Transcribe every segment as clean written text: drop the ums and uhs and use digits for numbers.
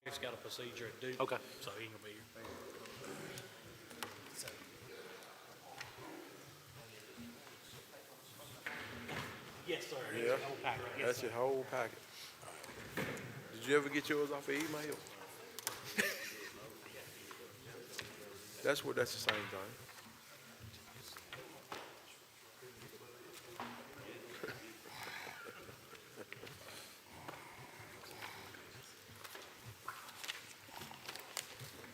He's got a procedure at Duke. Okay. So he can be here. Yes, sir. Yeah. Whole packet. Yes, That's sir. your whole packet. Did you ever get yours off of email? That's the same thing.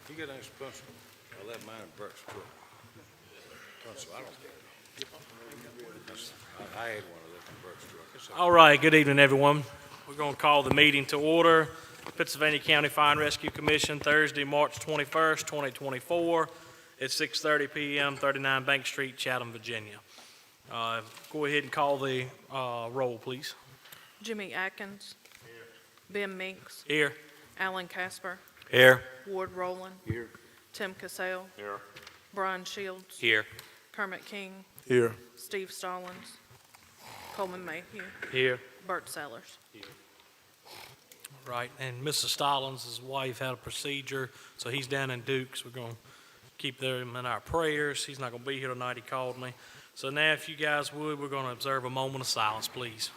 You get an expensive. I left mine in Burke's truck. So I don't care. I had one of them in Burke's truck. It's All right, good evening, everyone. We're going to call the meeting to order. Pennsylvania County Fire and Rescue Commission, Thursday, March 21st, 2024, at 6:30 p.m., 39 Bank Street, Chatham, Virginia. Go ahead and call the roll, please. Jimmy Atkins. Ben Meeks. Here. Alan Casper. Here. Ward Rowland. Here. Tim Cassell. Here. Brian Shields. Here. Kermit King. Here. Steve Stallings. Coleman Mayhew. Here. Bert Sellers. Right, and Mrs. Stallings, his wife, had a procedure, so he's down in Dukes. We're going to keep them in our prayers. He's not going to be here tonight, he called me. So now, if you guys would, we're going to observe a moment of silence, please.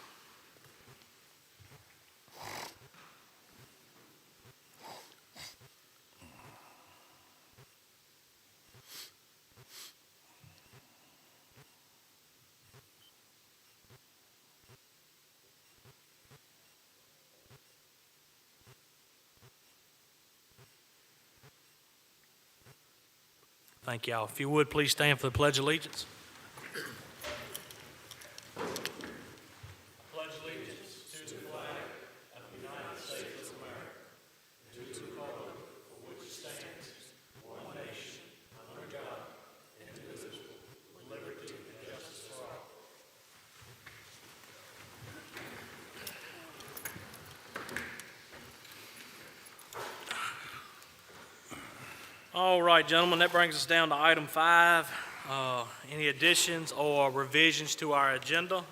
Thank y'all. If you would, please stand for the Pledge of Allegiance. Pledge allegiance to the flag of the United States of America, to the republic for which it stands, one nation, under God, indivisible, with liberty and justice for all. All right, gentlemen, that brings us down to item 5. Any additions or revisions to our agenda?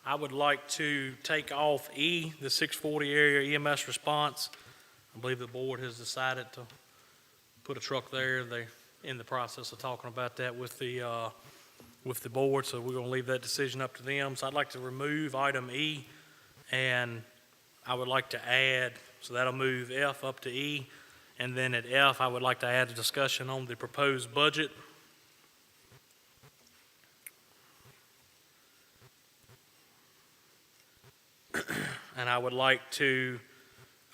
I would like to take off E, the 640 area EMS response. I believe the board has decided to put a truck there. They're in the process of talking about that with the board, so we're going to leave that decision up to them. So I'd like to remove item E, and I would like to add, so that'll move F up to E, and then at F, I would like to add a discussion on the proposed budget. And I would like to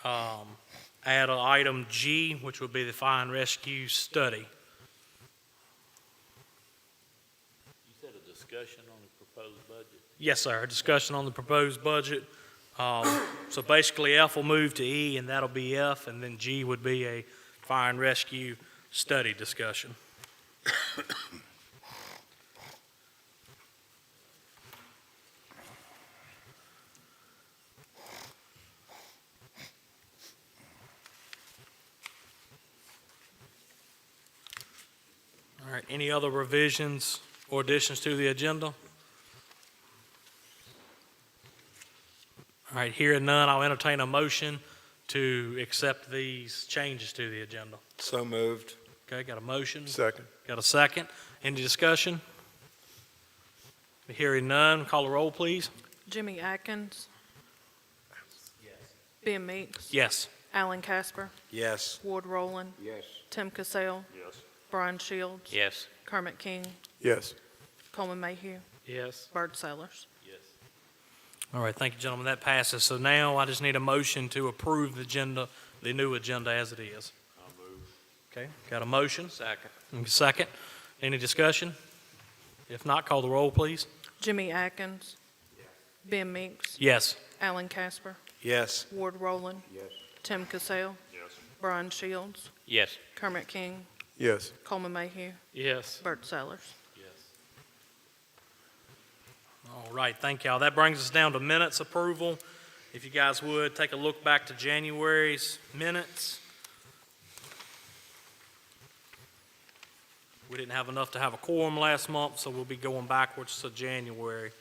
add an item G, which would be the fire and rescue study. You said a discussion on the proposed budget? Yes, sir, a discussion on the proposed budget. So basically F will move to E, and that'll be F, and then G would be a fire and rescue study discussion. All right, any other revisions or additions to the agenda? All right, hearing none, I'll entertain a motion to accept these changes to the agenda. So moved. Okay, got a motion? Second. Got a second? Any discussion? Hearing none, call the roll, please. Jimmy Atkins. Ben Meeks. Yes. Alan Casper. Yes. Ward Rowland. Yes. Tim Cassell. Yes. Brian Shields. Yes. Kermit King. Yes. Coleman Mayhew. Yes. Bert Sellers. Yes. All right, thank you, gentlemen. That passes. So now I just need a motion to approve the agenda, the new agenda as it is. I'll move. Okay, got a motion? Second. Second. Any discussion? If not, call the roll, please. Jimmy Atkins. Ben Meeks. Yes. Alan Casper. Yes. Ward Rowland. Yes. Tim Cassell. Yes. Brian Shields. Yes. Kermit King. Yes. Coleman Mayhew, Yes. Burt Sellers. Yes. All right, thank y'all. That brings us down to minutes approval. If you guys would, take a look back to January's minutes. We didn't have enough to have a quorum last month, so we'll be going backwards to January.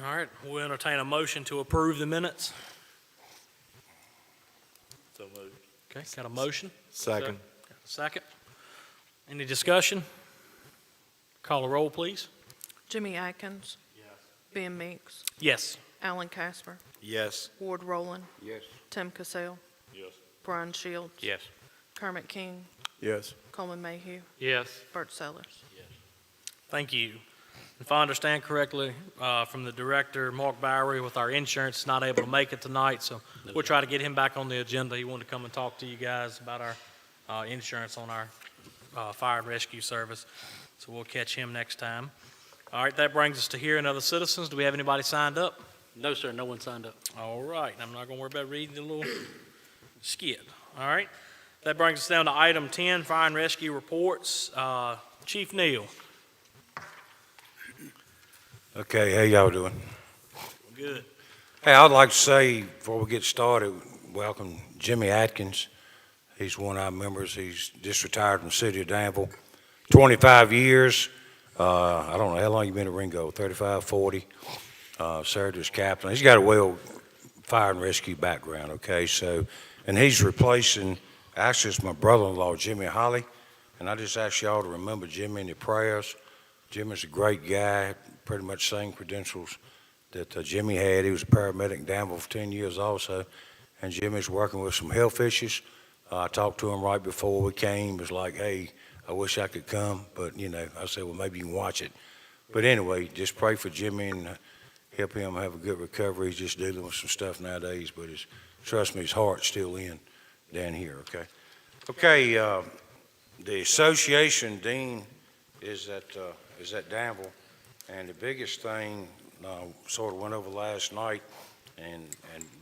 All right, we'll entertain a motion to approve the minutes. So moved. Okay, got a motion? Second. Got a second? Any discussion? Call a roll, please. Jimmy Atkins. Ben Meeks, Yes. Alan Casper, Yes. Ward Roland, Yes. Tim Cassell, Yes. Brian Shields. Yes. Kermit King, Yes. Coleman Mayhew, Yes. Burt Sellers. Thank you. If I understand correctly, from the director, Mark Bowery, with our insurance, not able to make it tonight, so we'll try to get him back on the agenda. He wanted to come and talk to you guys about our insurance on our fire and rescue service, so we'll catch him next time. All right, that brings us to hearing other citizens. Do we have anybody signed up? No, sir, no one signed up. All right, I'm not going to worry about reading the little skit. All right, that brings us down to item 10, fire and rescue reports. Chief Neal. Okay, how y'all doing? Good. Hey, I'd like to say, before we get started, welcome Jimmy Atkins. He's one of our members. He's just retired from the city of Danville. 25 years. I don't know how long you been at Ringo, 35, 40. Served as captain. He's got a well fire and rescue background, okay? So, and he's replacing, actually it's my brother-in-law, Jimmy Holly. And I just ask y'all to remember Jimmy in your prayers. Jimmy's a great guy, pretty much same credentials that Jimmy had. He was a paramedic in Danville for 10 years also. And Jimmy's working with some health issues. I talked to him right before we came. It was like, hey, I wish I could come. But, you know, I said, well, maybe you can watch it. But anyway, just pray for Jimmy and help him have a good recovery. He's just dealing with some stuff nowadays. But trust me, his heart's still in down here, okay? Okay, the association dean is at Danville. And the biggest thing sort of went over last night, and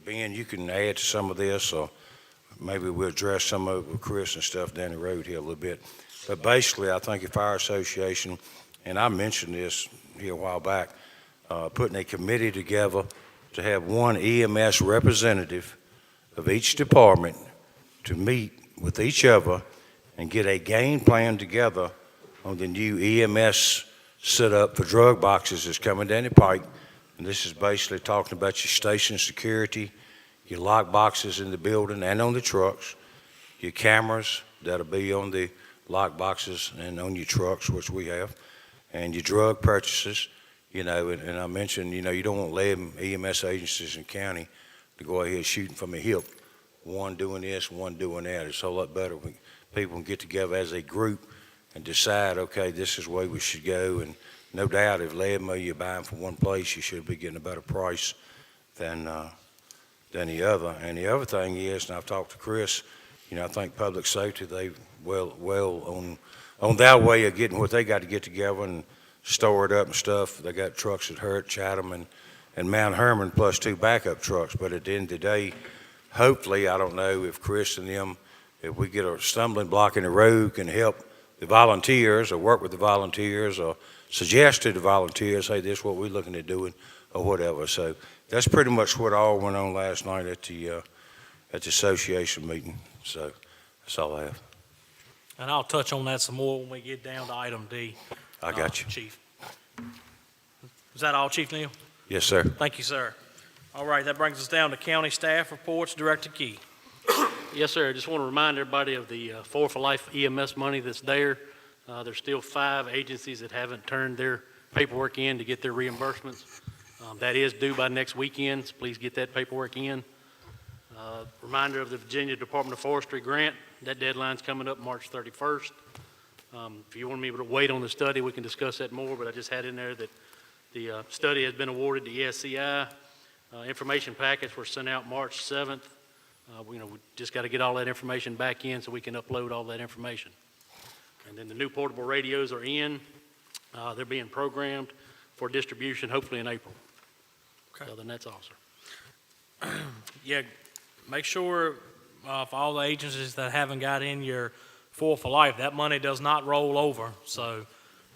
Ben, you can add to some of this, or maybe we'll address some of it with Chris and stuff down the road here a little bit. But basically, I think the Fire Association, and I mentioned this here a while back, putting a committee together to have one EMS representative of each department to meet with each other and get a game plan together on the new EMS set up for drug boxes that's coming down the pike. And this is basically talking about your station security, your lock boxes in the building and on the trucks, your cameras that'll be on the lock boxes and on your trucks, which we have, and your drug purchases, you know, and I mentioned, you know, you don't want 11 EMS agencies in the county to go ahead shooting from the hip, one doing this, one doing that. It's a whole lot better when people can get together as a group and decide, okay, this is the way we should go. And no doubt, if 11 of you are buying from one place, you should be getting a better price than the other. And the other thing is, and I've talked to Chris, you know, I think public safety, they well on their way of getting what they got to get together and store it up and stuff. They got trucks at Hurt, Chatham, and Mount Herman, plus 2 backup trucks. But at the end of the day, hopefully, I don't know if Chris and them, if we get a stumbling block in the road, can help the volunteers or work with the volunteers or suggest to the volunteers, hey, this is what we're looking at doing or whatever. So that's pretty much what all went on last night at the association meeting. So that's all I have. And I'll touch on that some more when we get down to item D. I got you. Chief. Is that all, Chief Neal? Yes, sir. Thank you, sir. All right, that brings us down to county staff reports. Director Key. Yes, sir. I just want to remind everybody of the Four for Life EMS money that's there. There's still 5 agencies that haven't turned their paperwork in to get their reimbursements. That is due by next weekend, so please get that paperwork in. Reminder of the Virginia Department of Forestry grant. That deadline's coming up March 31st. If you want me to wait on the study, we can discuss that more, but I just had in there that the study has been awarded to ESCI. Information packets were sent out March 7th. We just got to get all that information back in so we can upload all that information. And then the new portable radios are in. They're being programmed for distribution hopefully in April. Okay. So then that's all, sir. Yeah, make sure for all the agencies that haven't got in your Four for Life, that money does not roll over. So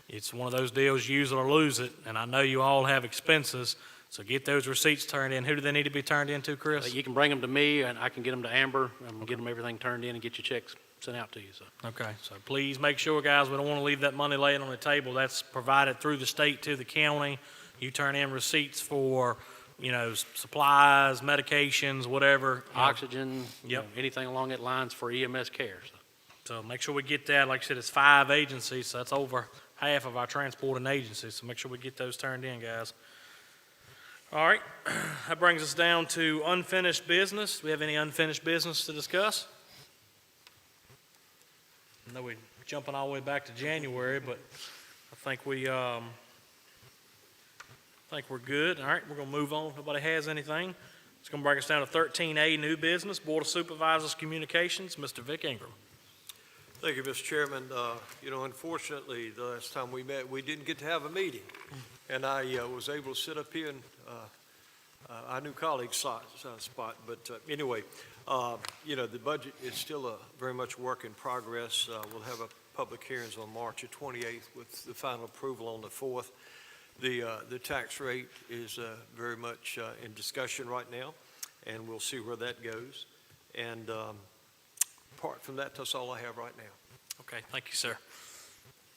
it's one of those deals, use it or lose it. And I know you all have expenses, so get those receipts turned in. Who do they need to be turned into, Chris? You can bring them to me and I can get them to Amber and get them everything turned in and get your checks sent out to you. So. Okay, so please make sure, guys, we don't want to leave that money laying on the table. That's provided through the state to the county. You turn in receipts for, supplies, medications, whatever. Oxygen, Yep. anything along that lines for EMS care. So make sure we get that. Like I said, it's 5 agencies, so that's over half of our transporting agencies. So make sure we get those turned in, guys. All right, that brings us down to unfinished business. Do we have any unfinished business to discuss? I know we're jumping all the way back to January, but I think we're good. All right, we're going to move on. If nobody has anything, it's going to bring us down to 13A, new business, Board of Supervisors Communications, Mr. Vic Ingram. Thank you, Mr. Chairman. Unfortunately, the last time we met, we didn't get to have a meeting. And I was able to sit up here in our new colleague's spot. But anyway, the budget is still very much work in progress. We'll have a public hearings on March the 28th with the final approval on the 4th. The tax rate is very much in discussion right now, and we'll see where that goes. And apart from that, that's all I have right now. Okay, thank you, sir.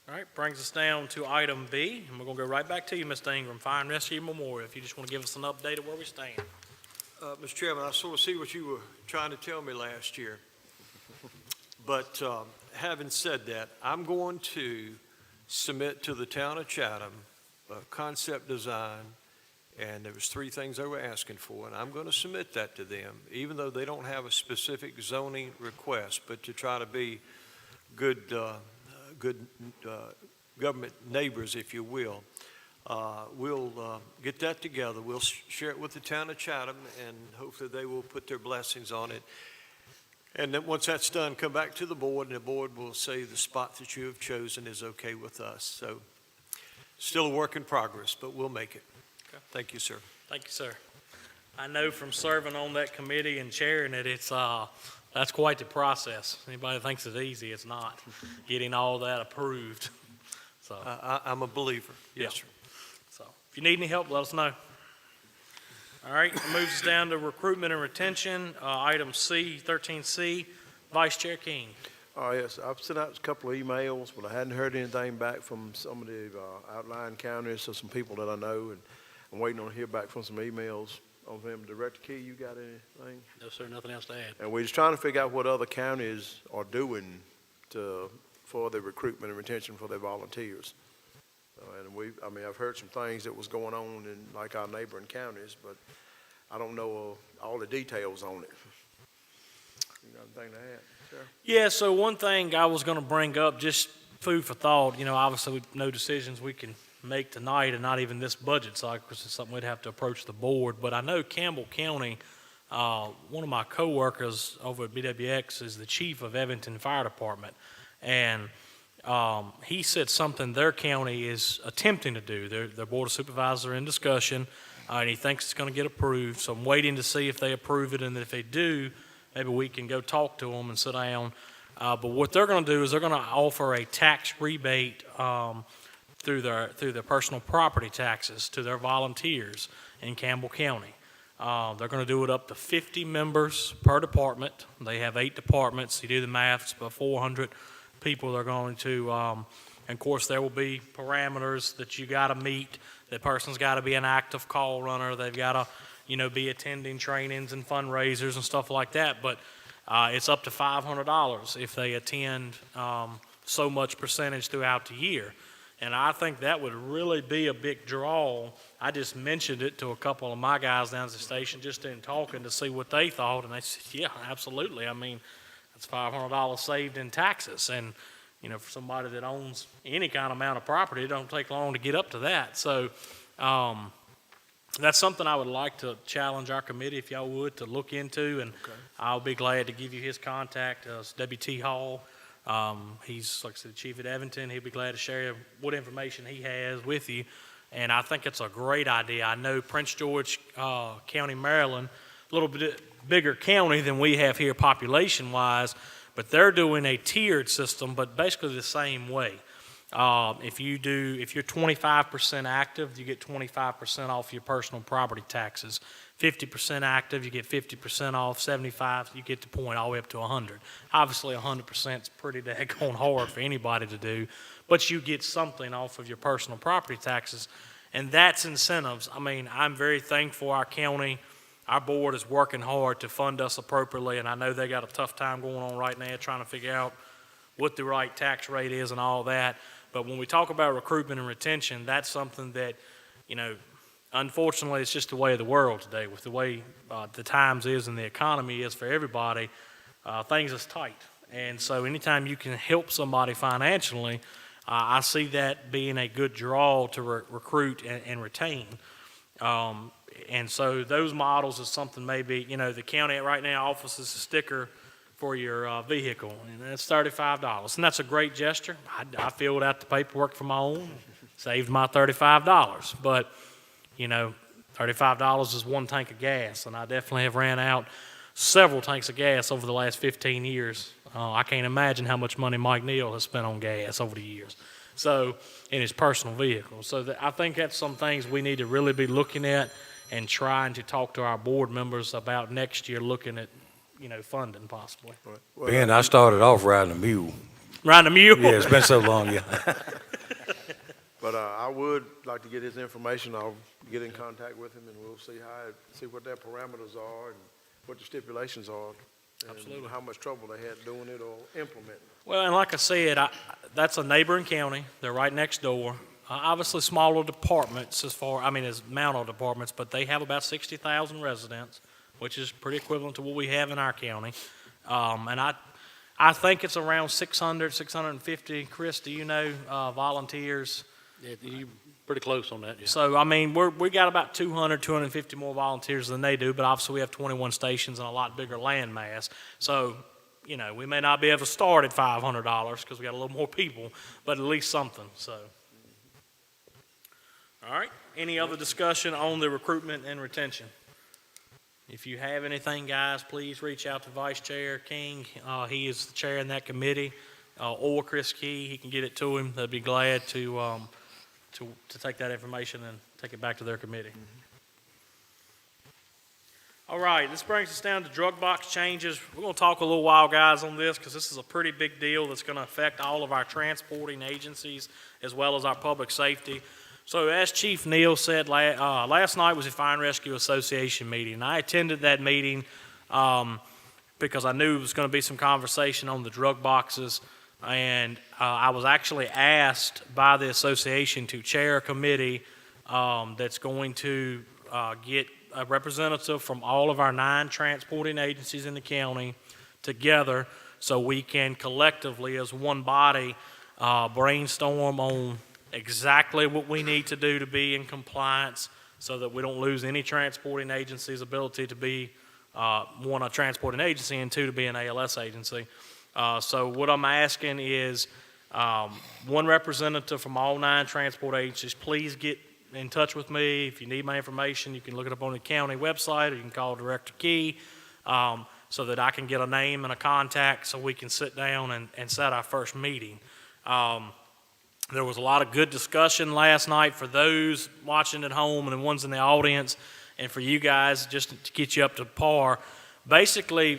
All right, brings us down to item B, and we're going to go right back to you, Mr. Ingram, Fire and Rescue Memorial, if you just want to give us an update of where we stand. Mr. Chairman, I sort of see what you were trying to tell me last year. But having said that, I'm going to submit to the town of Chatham a concept design, and there was 3 things they were asking for, and I'm going to submit that to them, even though they don't have a specific zoning request, but to try to be good government neighbors, if you will. We'll get that together. We'll share it with the town of Chatham, and hopefully they will put their blessings on it. And then once that's done, come back to the board, and the board will say the spot that you have chosen is okay with us. So still a work in progress, but we'll make it. Okay. Thank you, sir. Thank you, sir. I know from serving on that committee and chairing it, it's that's quite the process. Anybody thinks it's easy, it's not. Getting all that approved. So, I'm a believer. Yes, Yeah. sir. so if you need any help, let us know. All right, it moves us down to recruitment and retention. Item C, 13C, Vice Chair King. Yes, I've sent out a couple of emails, but I hadn't heard anything back from some of the outlying counties or some people that I know, and I'm waiting on to hear back from some emails on them. Director Key, you got anything? No, sir, nothing else to add. And we're just trying to figure out what other counties are doing for the recruitment and retention for their volunteers. And I've heard some things that was going on in like our neighboring counties, but I don't know all the details on it. You got anything to add, Sheriff? Yeah, so one thing I was going to bring up, just food for thought, obviously no decisions we can make tonight and not even this budget cycle, because it's something we'd have to approach the board. But I know Campbell County, one of my coworkers over at BWX is the chief of Evanston Fire Department. And he said something their county is attempting to do. Their board of supervisors are in discussion, and he thinks it's going to get approved. So I'm waiting to see if they approve it, and if they do, maybe we can go talk to them and sit down. But what they're going to do is they're going to offer a tax rebate through their personal property taxes to their volunteers in Campbell County. They're going to do it up to 50 members per department. They have 8 departments. You do the math, it's about 400 people they're going to, and of course there will be parameters that you got to meet. That person's got to be an active call runner. They've got to, be attending trainings and fundraisers and stuff like that, but it's up to $500 if they attend so much percentage throughout the year. And I think that would really be a big draw. I just mentioned it to a couple of my guys down at the station just in talking to see what they thought, and they said, yeah, absolutely. I mean, that's $500 saved in taxes, and for somebody that owns any kind of amount of property, it don't take long to get up to that. So that's something I would like to challenge our committee, if y'all would, to look into, and I'll be glad to give you his contact. It's W.T. Hall. He's, like I said, chief at Evanston. He'll be glad to share what information he has with you. And I think it's a great idea. I know Prince George County, Maryland, a little bit bigger county than we have here population-wise, but they're doing a tiered system, but basically the same way. If you're 25% active, you get 25% off your personal property taxes. 50% active, you get 50% off. 75, you get the point all the way up to 100. Obviously, 100% is pretty daggone hard for anybody to do, but you get something off of your personal property taxes, and that's incentives. I mean, I'm very thankful our county, our board is working hard to fund us appropriately, and I know they got a tough time going on right now trying to figure out what the right tax rate is and all that. But when we talk about recruitment and retention, that's something that, unfortunately, it's just the way of the world today. With the way the times is and the economy is for everybody, things is tight. And so anytime you can help somebody financially, I see that being a good draw to recruit and retain. And so those models is something maybe, the county right now offers us a sticker for your vehicle, and that's $35. And that's a great gesture. I filled out the paperwork for my own, saved my $35. But, $35 is one tank of gas, and I definitely have ran out several tanks of gas over the last 15 years. I can't imagine how much money Mike Neal has spent on gas over the years, so in his personal vehicle. So I think that's some things we need to really be looking at and trying to talk to our board members about next year, looking at funding possibly. Well, Ben, I started off riding a mule. Riding a mule? Yeah, it's been so long, yeah. But I would like to get his information. I'll get in contact with him, and we'll see what their parameters are and what the stipulations are. And Absolutely. how much trouble they had doing it or implementing it. Well, and like I said, that's a neighboring county. They're right next door. Obviously, smaller departments as amount of departments, but they have about 60,000 residents, which is pretty equivalent to what we have in our county. And I think it's around 600, 650. Chris, do you know volunteers? Yeah, you're pretty close on that, yeah. So, we got about 200, 250 more volunteers than they do, but obviously we have 21 stations and a lot bigger land mass. So, we may not be able to start at $500 because we got a little more people, but at least something, so. All right, any other discussion on the recruitment and retention? If you have anything, guys, please reach out to Vice Chair King. He is the chair in that committee, or Chris Key. He can get it to him. They'd be glad to take that information and take it back to their committee. All right, this brings us down to drug box changes. We're going to talk a little while, guys, on this because this is a pretty big deal that's going to affect all of our transporting agencies as well as our public safety. So as Chief Neal said, last night was a Fire and Rescue Association meeting. And I attended that meeting because I knew there was going to be some conversation on the drug boxes. And I was actually asked by the association to chair a committee that's going to get a representative from all of our 9 transporting agencies in the county together so we can collectively as one body brainstorm on exactly what we need to do to be in compliance so that we don't lose any transporting agency's ability to be, one, a transporting agency, and 2, to be an ALS agency. So what I'm asking is one representative from all 9 transport agencies, please get in touch with me. If you need my information, you can look it up on the county website or you can call Director Key so that I can get a name and a contact so we can sit down and set our first meeting. There was a lot of good discussion last night for those watching at home and the ones in the audience, and for you guys, just to get you up to par. Basically,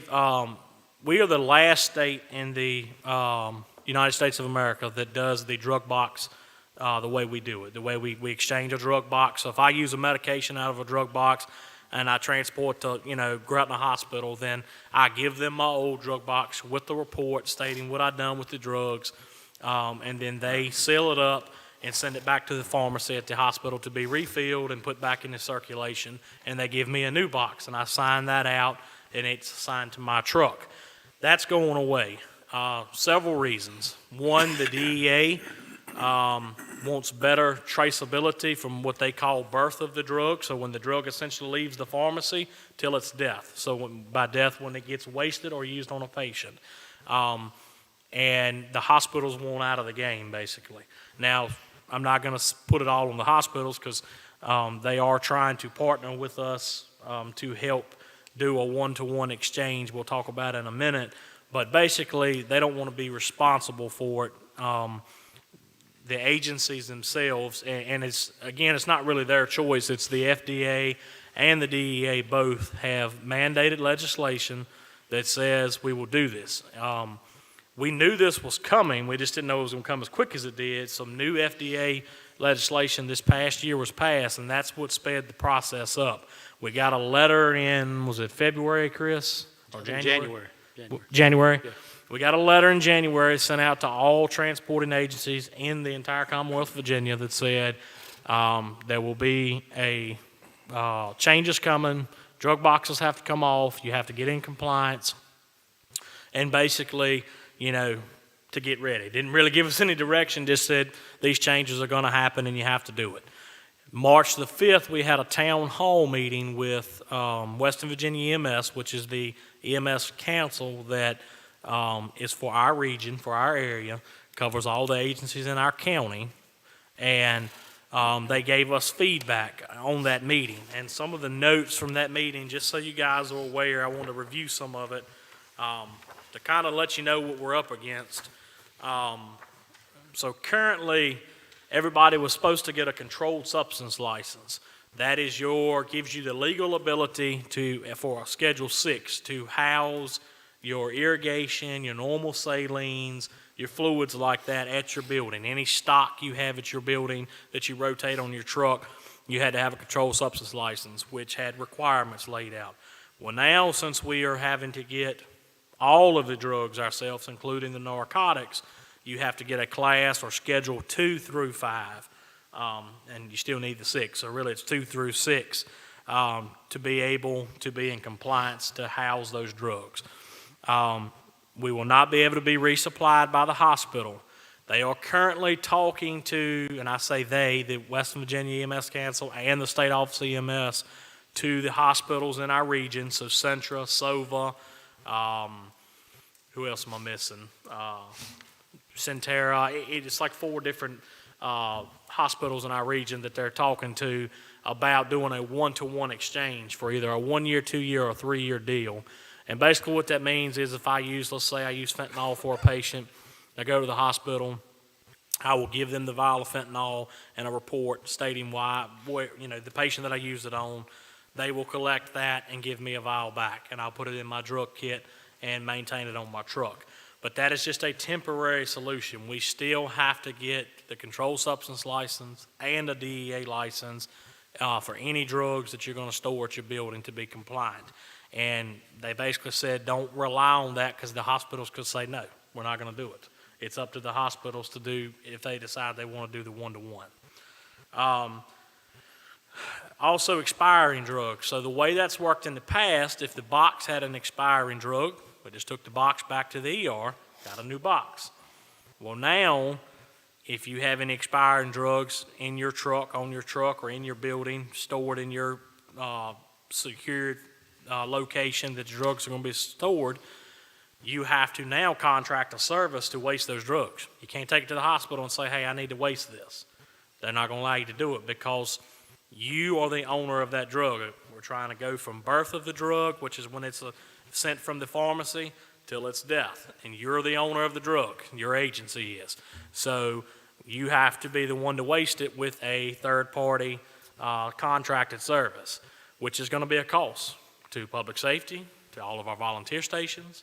we are the last state in the United States of America that does the drug box the way we do it, the way we exchange a drug box. So if I use a medication out of a drug box, and I transport to, Gretna Hospital, then I give them my old drug box with the report stating what I've done with the drugs, and then they seal it up and send it back to the pharmacy at the hospital to be refilled and put back into circulation, and they give me a new box, and I sign that out, and it's assigned to my truck. That's going away. Several reasons. One, the DEA wants better traceability from what they call birth of the drug, so when the drug essentially leaves the pharmacy till its death. So by death, when it gets wasted or used on a patient. And the hospitals want out of the game, basically. Now, I'm not going to put it all on the hospitals because they are trying to partner with us to help do a one-to-one exchange. We'll talk about it in a minute. But basically, they don't want to be responsible for it. The agencies themselves, and it's not really their choice. It's the FDA and the DEA both have mandated legislation that says we will do this. We knew this was coming. We just didn't know it was going to come as quick as it did. Some new FDA legislation this past year was passed, and that's what sped the process up. We got a letter in, was it February, Chris? Or January? January. Yeah. We got a letter in January sent out to all transporting agencies in the entire Commonwealth of Virginia that said there will be a changes coming. Drug boxes have to come off. You have to get in compliance. And basically, to get ready. Didn't really give us any direction, just said these changes are going to happen and you have to do it. March the 5th, we had a town hall meeting with Western Virginia EMS, which is the EMS council that is for our region, for our area, covers all the agencies in our county, and they gave us feedback on that meeting. And some of the notes from that meeting, just so you guys are aware, I want to review some of it to kind of let you know what we're up against. So currently, everybody was supposed to get a controlled substance license. That is gives you the legal ability for a Schedule 6 to house your irrigation, your normal salines, your fluids like that at your building. Any stock you have at your building that you rotate on your truck, you had to have a controlled substance license, which had requirements laid out. Well, now, since we are having to get all of the drugs ourselves, including the narcotics, you have to get a class or Schedule 2 through 5, and you still need the 6. So really, it's 2 through 6 to be able to be in compliance to house those drugs. We will not be able to be resupplied by the hospital. They are currently talking to, and I say they, the Western Virginia EMS Council and the State Office of EMS, to the hospitals in our region, so Centra, Sova, who else am I missing? Centera. It's like 4 different hospitals in our region that they're talking to about doing a one-to-one exchange for either a 1-year, 2-year, or 3-year deal. And basically what that means is if let's say I use fentanyl for a patient, I go to the hospital, I will give them the vial of fentanyl and a report stating the patient that I used it on. They will collect that and give me a vial back, and I'll put it in my drug kit and maintain it on my truck. But that is just a temporary solution. We still have to get the controlled substance license and a DEA license for any drugs that you're going to store at your building to be compliant. And they basically said don't rely on that because the hospitals could say, no, we're not going to do it. It's up to the hospitals to do if they decide they want to do the one-to-one. Also, expiring drugs. So the way that's worked in the past, if the box had an expiring drug, we just took the box back to the ER, got a new box. Well, now, if you have any expiring drugs in your truck, on your truck, or in your building, stored in your secured location that the drugs are going to be stored, you have to now contract a service to waste those drugs. You can't take it to the hospital and say, hey, I need to waste this. They're not going to allow you to do it because you are the owner of that drug. We're trying to go from birth of the drug, which is when it's sent from the pharmacy, till its death. And you're the owner of the drug. Your agency is. So you have to be the one to waste it with a third-party contracted service, which is going to be a cost to public safety, to all of our volunteer stations.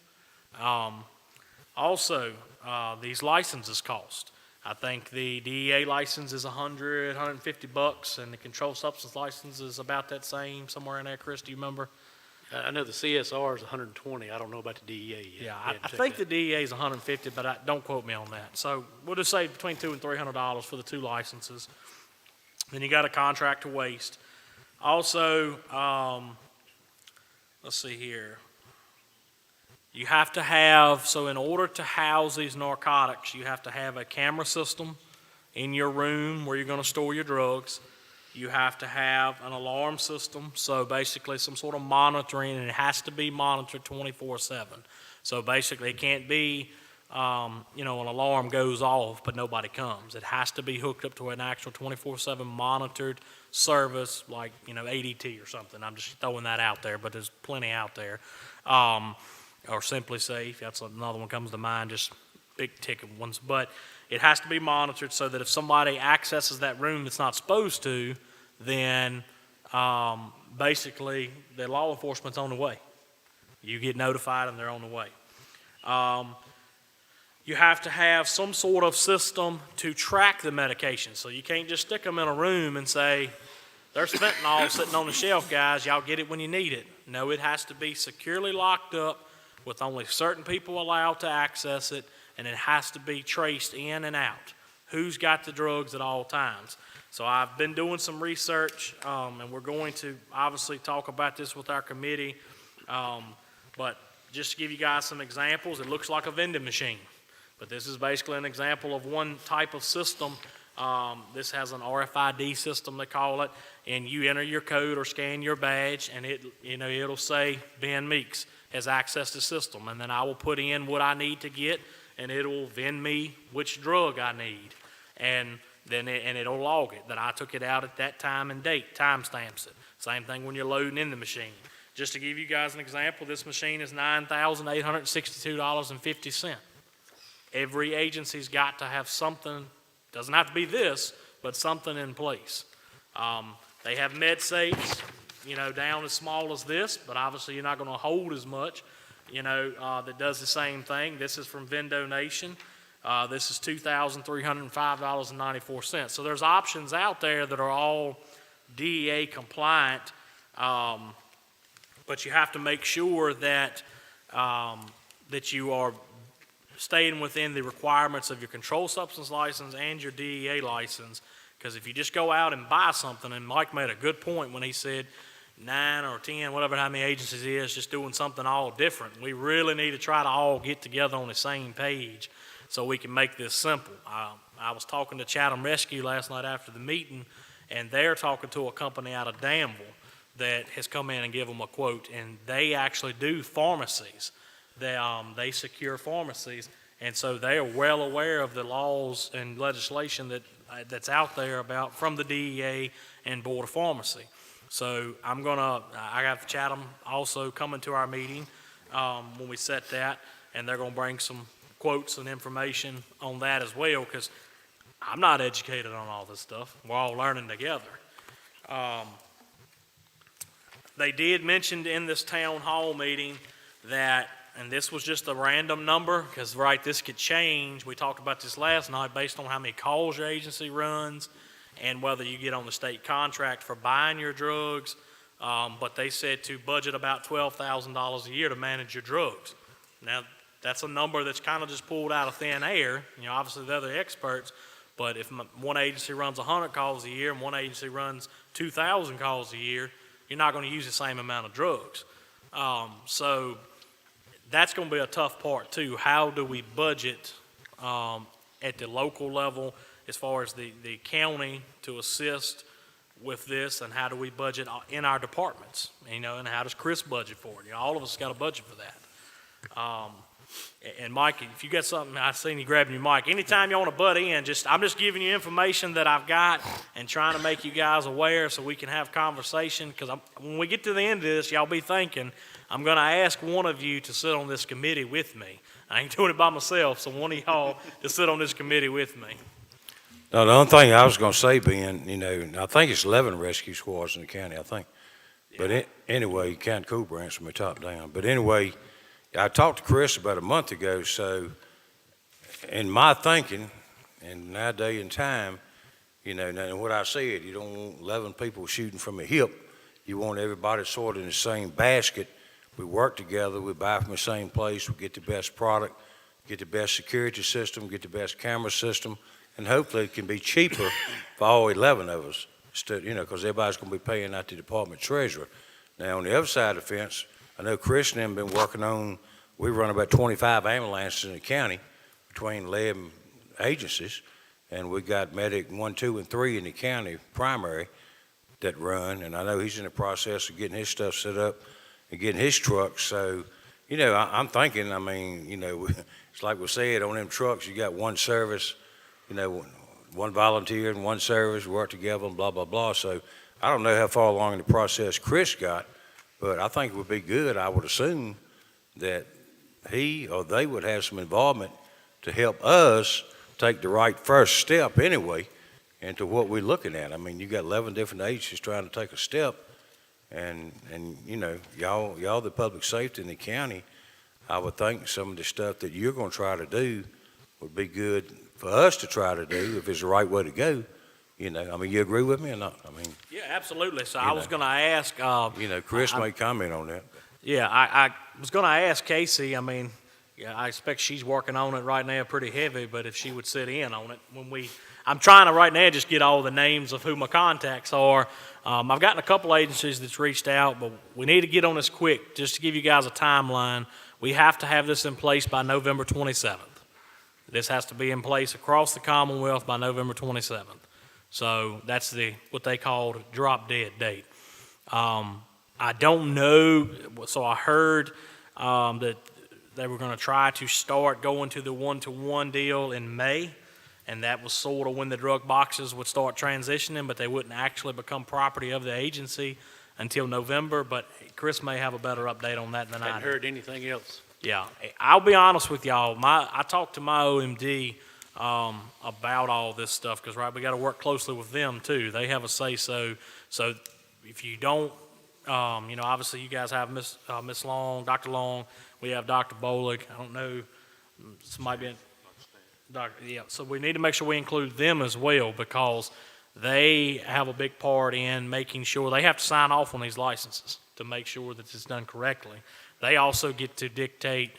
Also, these licenses cost. I think the DEA license is $150, and the controlled substance license is about that same, somewhere in there. Chris, do you remember? I know the CSR is 120. I don't know about the DEA yet. Yeah, I I hadn't checked think that. the DEA is 150, but don't quote me on that. So we'll just say between $200 and $300 for the 2 licenses. Then you got a contract to waste. Also, let's see here. You have to have, so in order to house these narcotics, you have to have a camera system in your room where you're going to store your drugs. You have to have an alarm system, so basically some sort of monitoring, and it has to be monitored 24/7. So basically, it can't be, an alarm goes off, but nobody comes. It has to be hooked up to an actual 24/7 monitored service, like, ADT or something. I'm just throwing that out there, but there's plenty out there. Or Simply Safe, that's another one comes to mind, just big ticket ones. But it has to be monitored so that if somebody accesses that room that's not supposed to, then basically the law enforcement's on the way. You get notified and they're on the way. You have to have some sort of system to track the medication. So you can't just stick them in a room and say, there's fentanyl sitting on the shelf, guys, y'all get it when you need it. No, it has to be securely locked up with only certain people allowed to access it, and it has to be traced in and out. Who's got the drugs at all times? So I've been doing some research, and we're going to obviously talk about this with our committee. But just to give you guys some examples, it looks like a vending machine. But this is basically an example of one type of system. This has an RFID system, they call it, and you enter your code or scan your badge, and it'll say Ben Meeks has accessed the system, and then I will put in what I need to get, and it'll vend me which drug I need, and then it'll log it that I took it out at that time and date, timestamps it. Same thing when you're loading in the machine. Just to give you guys an example, this machine is $9,862.50. Every agency's got to have something. Doesn't have to be this, but something in place. They have med safes, down as small as this, but obviously you're not going to hold as much, that does the same thing. This is from Vendonation. This is $2,305.94. So there's options out there that are all DEA compliant, but you have to make sure that that you are staying within the requirements of your controlled substance license and your DEA license. Because if you just go out and buy something, and Mike made a good point when he said 9 or 10, whatever how many agencies it is, just doing something all different. We really need to try to all get together on the same page so we can make this simple. I was talking to Chatham Rescue last night after the meeting, and they're talking to a company out of Danville that has come in and give them a quote, and they actually do pharmacies. They secure pharmacies, and so they are well aware of the laws and legislation that's out there from the DEA and Board of Pharmacy. So I have Chatham also coming to our meeting when we set that, and they're gonna bring some quotes and information on that as well, because I'm not educated on all this stuff. We're all learning together. They did mention in this town hall meeting that, and this was just a random number, because this could change. We talked about this last night based on how many calls your agency runs and whether you get on the state contract for buying your drugs. But they said to budget about $12,000 a year to manage your drugs. Now, that's a number that's kind of just pulled out of thin air. Obviously they're the experts, but if one agency runs 100 calls a year and one agency runs 2,000 calls a year, you're not going to use the same amount of drugs. So that's going to be a tough part too. How do we budget at the local level as far as the county to assist with this, and how do we budget in our departments? And how does Chris budget for it? All of us got a budget for that. And Mike, if you got something, I've seen you grabbing your mic. Anytime you want to butt in, I'm just giving you information that I've got and trying to make you guys aware so we can have conversation. Because when we get to the end of this, y'all be thinking, I'm going to ask one of you to sit on this committee with me. I ain't doing it by myself, so one of y'all to sit on this committee with me. No, the only thing I was gonna say, Ben, I think it's 11 rescue squads in the county, I think. But anyway, County Cool Branch from the top down. But anyway, I talked to Chris about a month ago, so in my thinking, And nowadays in time, you know, now what I said, you don't want 11 people shooting from a hip. You want everybody sort of in the same basket. We work together, we buy from the same place, we get the best product, get the best security system, get the best camera system, and hopefully it can be cheaper for all 11 of us, instead, you know, because everybody's going to be paying out the department treasurer. Now, on the other side of the fence, I know Chris and them been working on, we run about 25 ambulances in the county between 11 agencies, and we got medic 1, 2, and 3 in the county primary that run, and I know he's in the process of getting his stuff set up and getting his trucks. So, you know, I'm thinking, I mean, you know, it's like we said, on them trucks, you got one service, you know, one volunteer and one service, work together and blah, blah, blah. So I don't know how far along in the process Chris got, but I think it would be good, I would assume, that he or they would have some involvement to help us take the right first step anyway into what we're looking at. I mean, you got 11 different agencies trying to take a step, and you know, y'all the public safety in the county, I would think some of the stuff that you're going to try to do would be good for us to try to do if it's the right way to go. You know, I mean, you agree with me or not? I mean, Yeah, absolutely. So You I was know. going to ask, you know, Chris may comment on that. yeah, I was going to ask Casey, I mean, yeah, I expect she's working on it right now pretty heavy, but if she would sit in on it I'm trying to right now just get all the names of who my contacts are. I've gotten a couple agencies that's reached out, but we need to get on this quick. Just to give you guys a timeline, we have to have this in place by November 27th. This has to be in place across the Commonwealth by November 27th. So that's what they call the drop dead date. I don't know, so I heard that they were going to try to start going to the one-to-one deal in May, and that was sort of when the drug boxes would start transitioning, but they wouldn't actually become property of the agency until November. But Chris may have a better update on that than I Hadn't do. heard anything else. Yeah, I'll be honest with y'all. I talked to my OMD about all this stuff because, right, we got to work closely with them too. They have a say-so. So if you don't, you know, obviously you guys have Miss Long, Dr. Long. We have Dr. Bolig. I don't know, somebody been, Doctor. Yeah. So we need to make sure we include them as well because they have a big part in making sure they have to sign off on these licenses to make sure that it's done correctly. They also get to dictate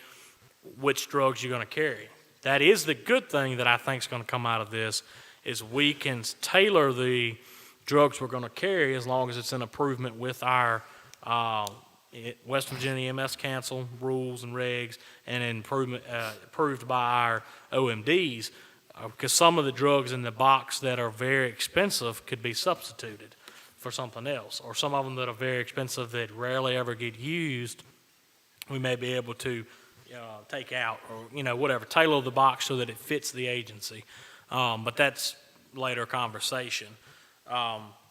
which drugs you're going to carry. That is the good thing that I think is going to come out of this is we can tailor the drugs we're going to carry as long as it's in improvement with our West Virginia EMS Council rules and regs and approved by our OMDs because some of the drugs in the box that are very expensive could be substituted for something else, or some of them that are very expensive that rarely ever get used, we may be able to take out or, you know, whatever, tailor the box so that it fits the agency. But that's later conversation.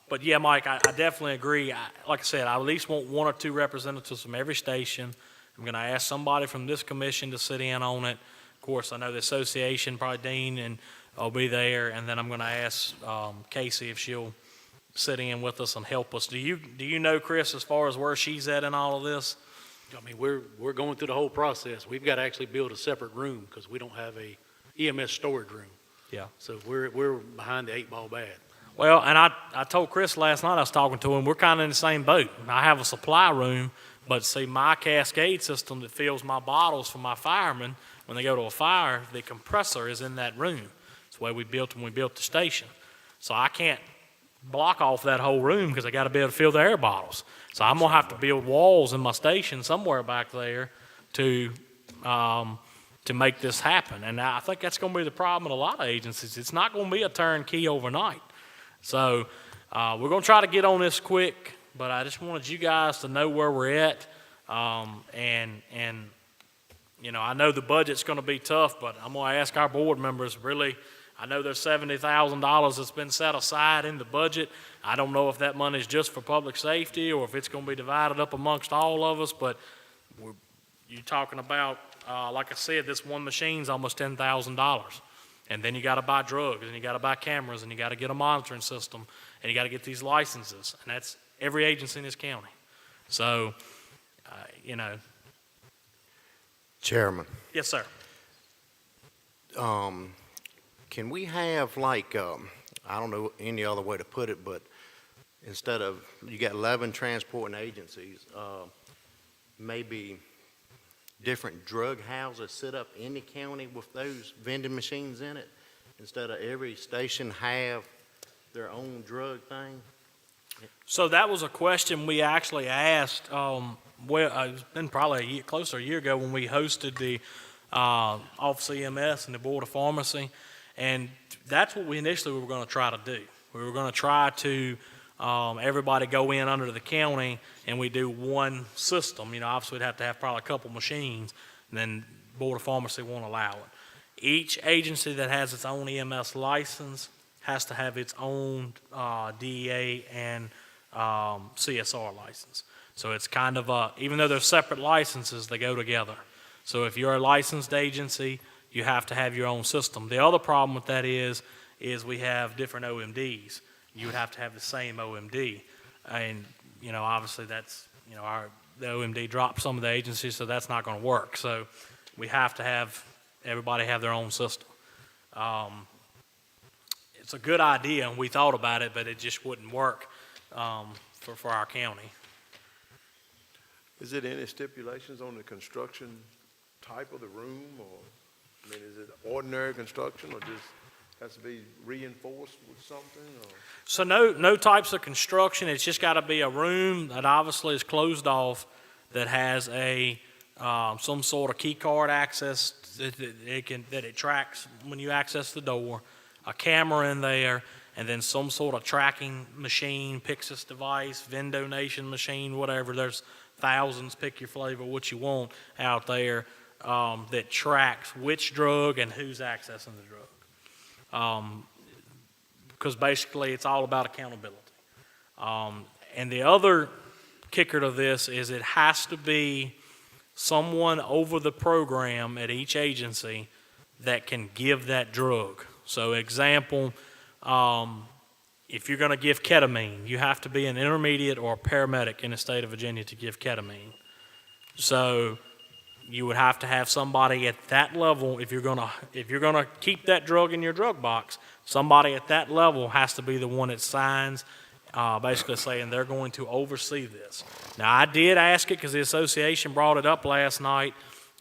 But yeah, Mike, I definitely agree. Like I said, I at least want 1 or 2 representatives from every station. I'm going to ask somebody from this commission to sit in on it. Of course, I know the association, probably Dean, and I'll be there. And then I'm going to ask Casey if she'll sit in with us and help us. Do you know, Chris, as far as where she's at in all of this? I mean, we're going through the whole process. We've got to actually build a separate room because we don't have a EMS storage room. Yeah. So we're behind the 8-ball bad. Well, and I told Chris last night I was talking to him, we're kind of in the same boat. I have a supply room, but see, my cascade system that fills my bottles for my firemen, when they go to a fire, the compressor is in that room. It's the way we built when we built the station. So I can't block off that whole room because I got to be able to fill the air bottles. So I'm going to have to build walls in my station somewhere back there to make this happen. And I think that's going to be the problem in a lot of agencies. It's not going to be a turnkey overnight. So we're going to try to get on this quick, but I just wanted you guys to know where we're at. And you know, I know the budget's going to be tough, but I'm going to ask our board members, really, I know there's $70,000 that's been set aside in the budget. I don't know if that money is just for public safety or if it's going to be divided up amongst all of us, but you're talking about, like I said, this one machine's almost $10,000. And then you got to buy drugs, and you got to buy cameras, and you got to get a monitoring system, and you got to get these licenses, and that's every agency in this county. So, you know. Chairman, Yes, sir. can can we have like, I don't know any other way to put it, but instead of, you got 11 transporting agencies, maybe different drug houses set up in the county with those vending machines in it, instead of every station have their own drug thing? So that was a question we actually asked, it's been probably close to a year ago when we hosted the Office of EMS and the Board of Pharmacy. And that's what we initially were going to try to do. We were going to try to, everybody go in under the county and we do one system. You know, obviously we'd have to have probably a couple machines, and then Board of Pharmacy won't allow it. Each agency that has its own EMS license has to have its own DEA and CSR license. So it's kind of even though they're separate licenses, they go together. So if you're a licensed agency, you have to have your own system. The other problem with that is we have different OMDs. You would have to have the same OMD. And, you know, obviously that's, you know, the OMD dropped some of the agencies, so that's not going to work. So we have to have everybody have their own system. It's a good idea, and we thought about it, but it just wouldn't work for our county. Is it any stipulations on the construction type of the room, or, I mean, is it ordinary construction, or just has to be reinforced with something, or? So no types of construction. It's just got to be a room that obviously is closed off, that has a some sort of key card access that it tracks when you access the door, a camera in there, and then some sort of tracking machine, Pyxis device, Vendonation machine, whatever. There's thousands, pick your flavor, what you want out there, that tracks which drug and who's accessing the drug. Because basically it's all about accountability. And the other kicker to this is it has to be someone over the program at each agency that can give that drug. So example, if you're going to give ketamine, you have to be an intermediate or a paramedic in the state of Virginia to give ketamine. So you would have to have somebody at that level. If you're going to keep that drug in your drug box, somebody at that level has to be the one that signs, basically saying they're going to oversee this. Now, I did ask it because the association brought it up last night,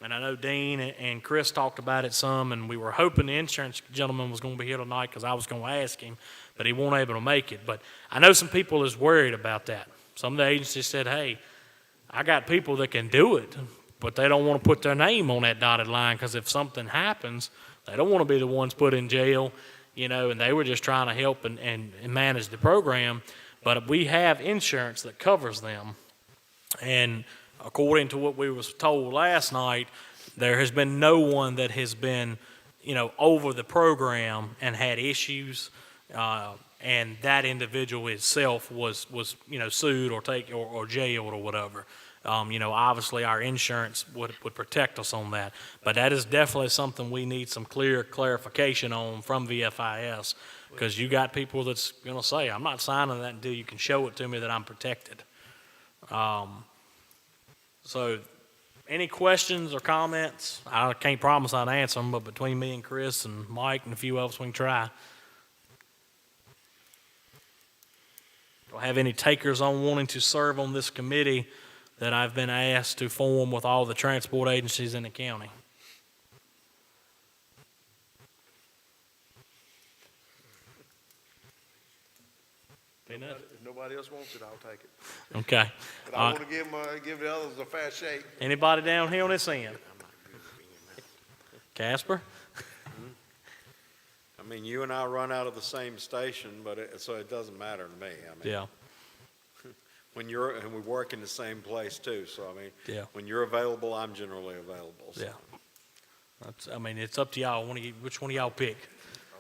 and I know Dean and Chris talked about it some, and we were hoping the insurance gentleman was going to be here tonight because I was going to ask him, but he wasn't able to make it. But I know some people is worried about that. Some of the agencies said, hey, I got people that can do it, but they don't want to put their name on that dotted line because if something happens, they don't want to be the ones put in jail, you know, and they were just trying to help and manage the program. But we have insurance that covers them. And according to what we was told last night, there has been no one that has been, you know, over the program and had issues, and that individual itself was you know, sued or jailed or whatever. You know, obviously our insurance would protect us on that, but that is definitely something we need some clear clarification on from VFIS, because you got people that's going to say, I'm not signing that until you can show it to me that I'm protected. So any questions or comments? I can't promise I'd answer them, but between me and Chris and Mike and a few of us, we can try. Do I have any takers on wanting to serve on this committee that I've been asked to form with all the transport agencies in the county? If nobody else wants it, I'll take it. Okay. But I want to give the others a fair shake. Anybody down here on this end? Casper? I mean, you and I run out of the same station, so it doesn't matter to me. I mean, Yeah. and we work in the same place too, so I mean, Yeah. when you're available, I'm generally available. So. Yeah. I mean, it's up to y'all. Which one of y'all pick?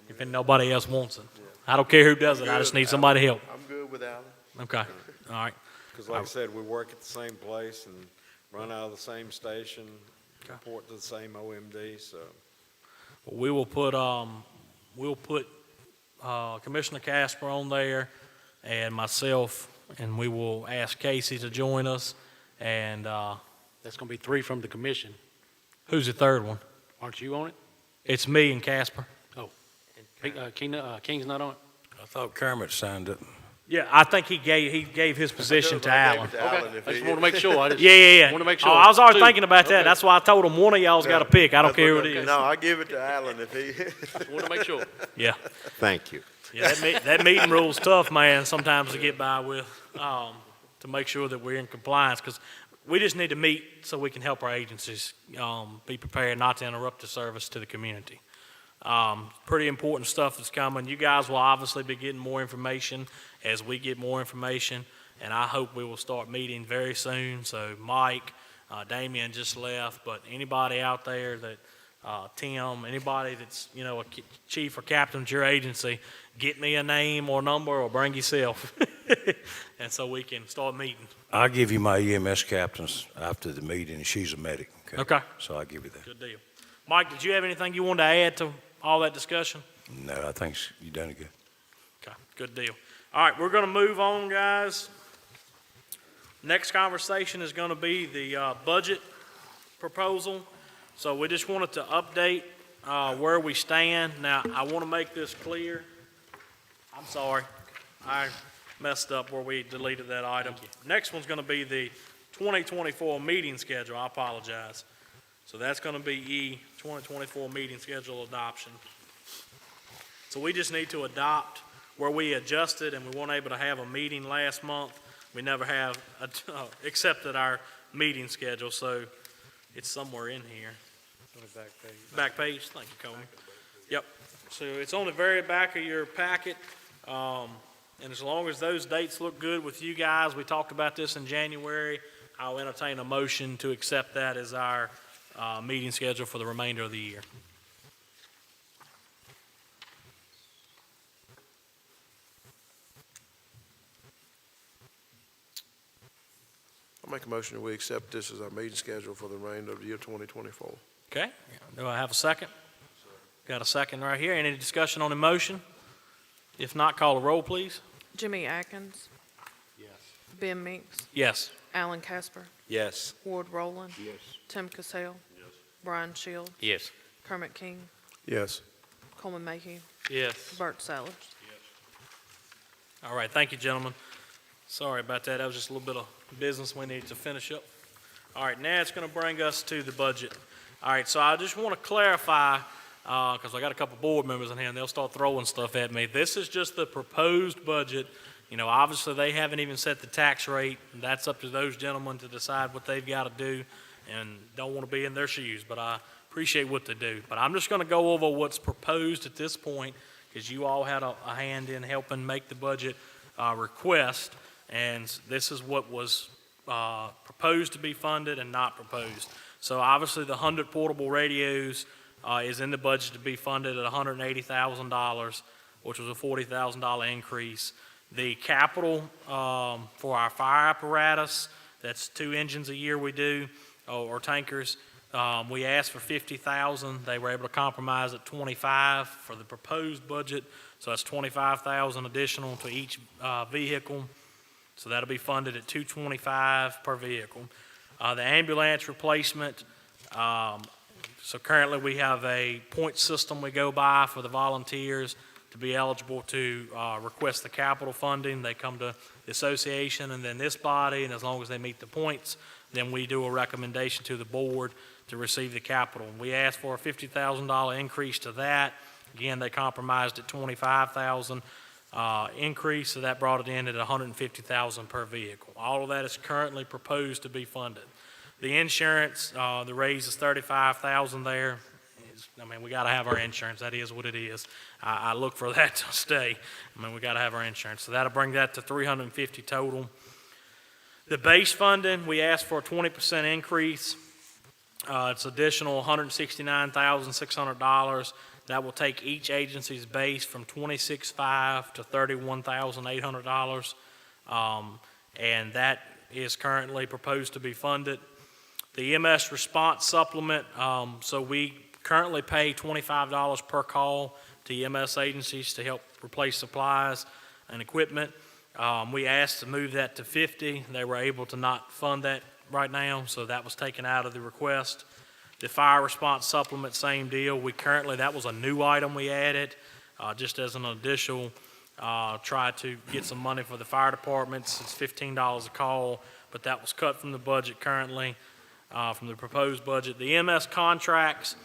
If nobody else wants it. I don't care who does it. I just need somebody to help. I'm good without it. Okay. All right. Because like I said, we work at the same place and run out of the same station, report to the same OMD, so. We will put Commissioner Casper on there and myself, and we will ask Casey to join us. And That's going to be 3 from the commission. who's the third one? Aren't you on it? It's me and Casper. Oh. King's not on it? I thought Kermit signed up. Yeah, I think he gave his position to Alan. Okay, I just want to make sure. I just Yeah. want to make sure. Oh, I was already Two. thinking about that. Okay. That's why I told him one of y'all's got to pick. I don't care who it is. No, I give it to Alan if he. Just want to make sure. Yeah. Thank you. Yeah, that meeting rule's tough, man, sometimes to get by with, to make sure that we're in compliance, because we just need to meet so we can help our agencies, be prepared not to interrupt the service to the community. Pretty important stuff that's coming. You guys will obviously be getting more information as we get more information, and I hope we will start meeting very soon. So Mike, Damian just left, but anybody out there that, Tim, anybody that's, a chief or captain at your agency, get me a name or number or bring yourself. And so we can start meeting. I'll give you my EMS captains after the meeting. She's a medic. Okay. So I'll give you that. Good deal. Mike, did you have anything you wanted to add to all that discussion? No, I think you've done it good. Okay, good deal. All right, we're going to move on, guys. Next conversation is going to be the budget proposal. So we just wanted to update where we stand. Now, I want to make this clear. I'm sorry. I messed up where we deleted that item. Next one's going to be the 2024 meeting schedule. I apologize. So that's going to be E, 2024 meeting schedule adoption. So we just need to adopt where we adjusted and we weren't able to have a meeting last month. We never have accepted our meeting schedule, so it's somewhere in here. Back page, thank you, Coleman. Yep, so it's on the very back of your packet. And as long as those dates look good with you guys, we talked about this in January, I'll entertain a motion to accept that as our meeting schedule for the remainder of the year. I'll make a motion that we accept this as our meeting schedule for the remainder of the year 2024. Okay, do I have a second? Got a second right here. Any discussion on the motion? If not, call the roll, please. Jimmy Atkins. Yes. Ben Meeks. Yes. Alan Casper. Yes. Ward Rowland. Yes. Tim Cassell. Yes. Brian Shields. Yes. Kermit King. Yes. Coleman Mayhew. Yes. Bert Sellers. All right, thank you, gentlemen. Sorry about that. That was just a little bit of business we needed to finish up. All right, now it's going to bring us to the budget. All right, so I just want to clarify, because I got a couple board members in here, and they'll start throwing stuff at me. This is just the proposed budget. Obviously, they haven't even set the tax rate, and that's up to those gentlemen to decide what they've got to do, and don't want to be in their shoes, but I appreciate what they do. But I'm just going to go over what's proposed at this point, because you all had a hand in helping make the budget request, and this is what was proposed to be funded and not proposed. So obviously, the 100 portable radios is in the budget to be funded at $180,000, which was a $40,000 increase. The capital for our fire apparatus, that's 2 engines a year we do, or tankers, we asked for $50,000. They were able to compromise at $25,000 for the proposed budget, so that's $25,000 additional to each vehicle. So that'll be funded at $225,000 per vehicle. The ambulance replacement, so currently we have a point system we go by for the volunteers to be eligible to request the capital funding. They come to the association and then this body, and as long as they meet the points, then we do a recommendation to the board to receive the capital. We asked for a $50,000 increase to that. Again, they compromised at $25,000 increase, so that brought it in at $150,000 per vehicle. All of that is currently proposed to be funded. The insurance, the raise is $35,000 there. We got to have our insurance. That is what it is. I look for that to stay. We got to have our insurance. So that'll bring that to $350,000 total. The base funding, we asked for a 20% increase. It's additional $169,600. That will take each agency's base from $26,500 to $31,800. And that is currently proposed to be funded. The EMS response supplement, so we currently pay $25 per call to EMS agencies to help replace supplies and equipment. We asked to move that to $50. They were able to not fund that right now, so that was taken out of the request. The fire response supplement, same deal. That was a new item we added. just as an additional, try to get some money for the fire departments. It's $15 a call, but that was cut from the budget currently, from the proposed budget. The EMS contracts,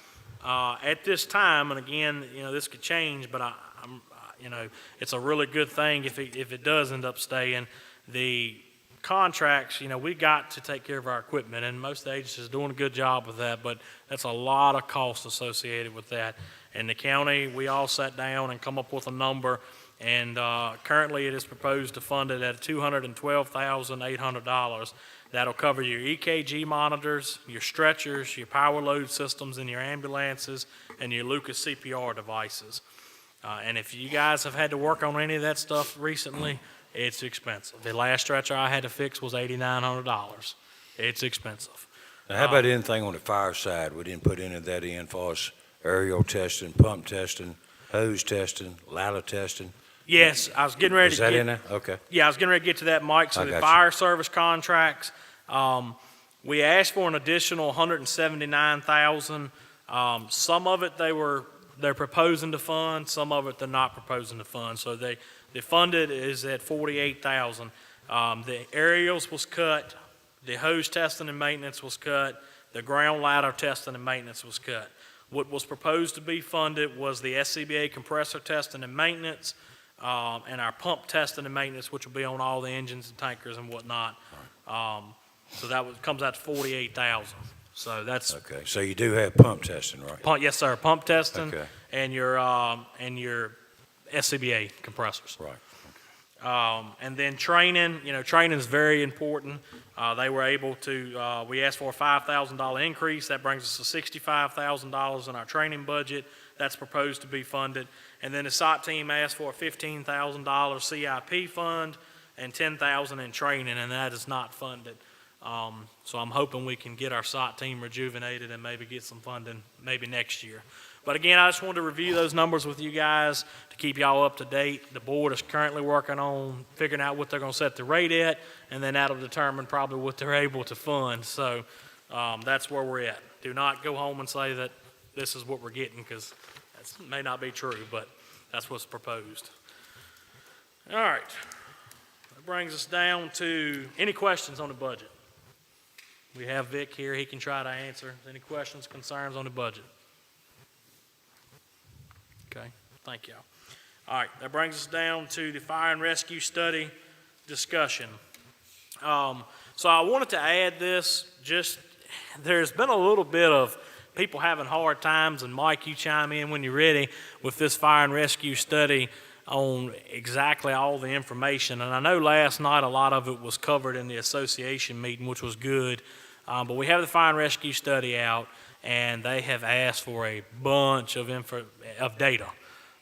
at this time, and again, this could change, but it's a really good thing if it does end up staying. The contracts, we got to take care of our equipment, and most agencies are doing a good job with that, but that's a lot of cost associated with that. And the county, we all sat down and come up with a number, and currently it is proposed to fund it at $212,800. That'll cover your EKG monitors, your stretchers, your power load systems in your ambulances, and your Lucas CPR devices. And if you guys have had to work on any of that stuff recently, it's expensive. The last stretcher I had to fix was $8,900. It's expensive. Now, how about anything on the fire side? We didn't put any of that in for us, aerial testing, pump testing, hose testing, ladder testing. Yes, I was getting ready Is to that get. in there? Okay. Yeah, I was getting ready to get to that, Mike. So I the got you. fire service contracts, we asked for an additional $179,000. Some of it they're proposing to fund, some of it they're not proposing to fund. So the funded is at $48,000. The aerials was cut, the hose testing and maintenance was cut, the ground ladder testing and maintenance was cut. What was proposed to be funded was the SCBA compressor testing and maintenance, and our pump testing and maintenance, which will be on all the engines and tankers and whatnot. So that comes out to $48,000. So that's Okay, so you do have pump testing, right? yes, sir. Pump testing Okay, and your SCBA compressors. right. And then training. Training is very important. They were able to. We asked for a $5,000 increase. That brings us to $65,000 in our training budget. That's proposed to be funded. And then the SOT team asked for a $15,000 CIP fund and $10,000 in training, and that is not funded. So I'm hoping we can get our SOT team rejuvenated and maybe get some funding maybe next year. But again, I just wanted to review those numbers with you guys to keep y'all up to date. The board is currently working on figuring out what they're going to set the rate at, and then that'll determine probably what they're able to fund. So that's where we're at. Do not go home and say that this is what we're getting, because that may not be true, but that's what's proposed. All right. That brings us down to any questions on the budget. We have Vic here. He can try to answer any questions, concerns on the budget. Okay, thank y'all. All right, that brings us down to the fire and rescue study discussion. So I wanted to add this, there's been a little bit of people having hard times, and Mike, you chime in when you're ready, with this fire and rescue study on exactly all the information. And I know last night a lot of it was covered in the association meeting, which was good. But we have the fire and rescue study out, and they have asked for a bunch of data,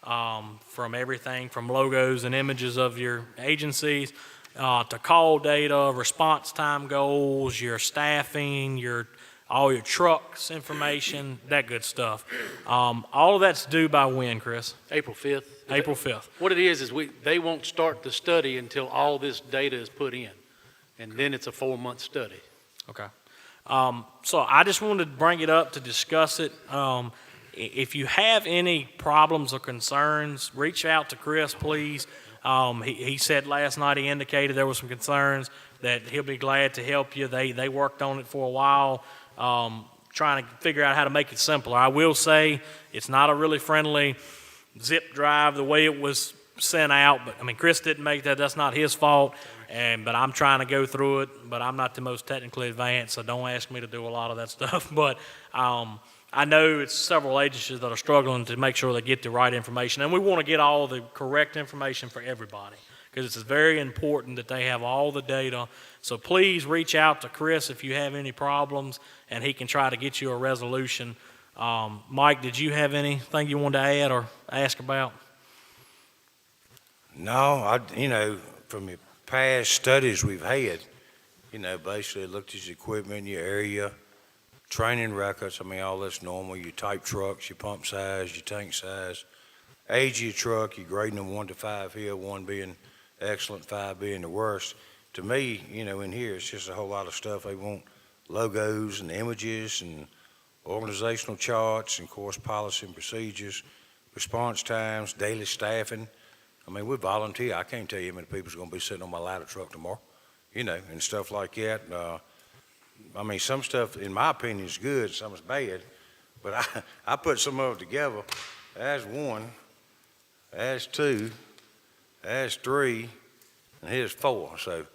from everything from logos and images of your agencies, to call data, response time goals, your staffing, all your trucks information, that good stuff. All of that's due by when, Chris? April 5th. April 5th. What it is they won't start the study until all this data is put in, and then it's a 4-month study. Okay. So I just wanted to bring it up to discuss it. If you have any problems or concerns, reach out to Chris, please. He said last night, he indicated there were some concerns, that he'll be glad to help you. They worked on it for a while, trying to figure out how to make it simpler. I will say it's not a really friendly zip drive the way it was sent out, but Chris didn't make that. That's not his fault. But I'm trying to go through it, but I'm not the most technically advanced, so don't ask me to do a lot of that stuff. But I know it's several agencies that are struggling to make sure they get the right information, and we want to get all the correct information for everybody, because it's very important that they have all the data. So please reach out to Chris if you have any problems, and he can try to get you a resolution. Mike, did you have anything you wanted to add or ask about? No, from the past studies we've had, basically looked at your equipment, your area, training records, all that's normal, your type trucks, your pump size, your tank size, age of your truck, you're grading them 1 to 5 here, 1 being excellent, 5 being the worst. To me, in here, it's just a whole lot of stuff. They want logos and images and organizational charts and, of course, policy and procedures. response times, daily staffing. I mean, we volunteer. I can't tell you how many people's gonna be sitting on my ladder truck tomorrow, and stuff like that. I mean, some stuff, in my opinion, is good, some is bad, but I put some of it together. There's one, there's two, there's three, and here's four. So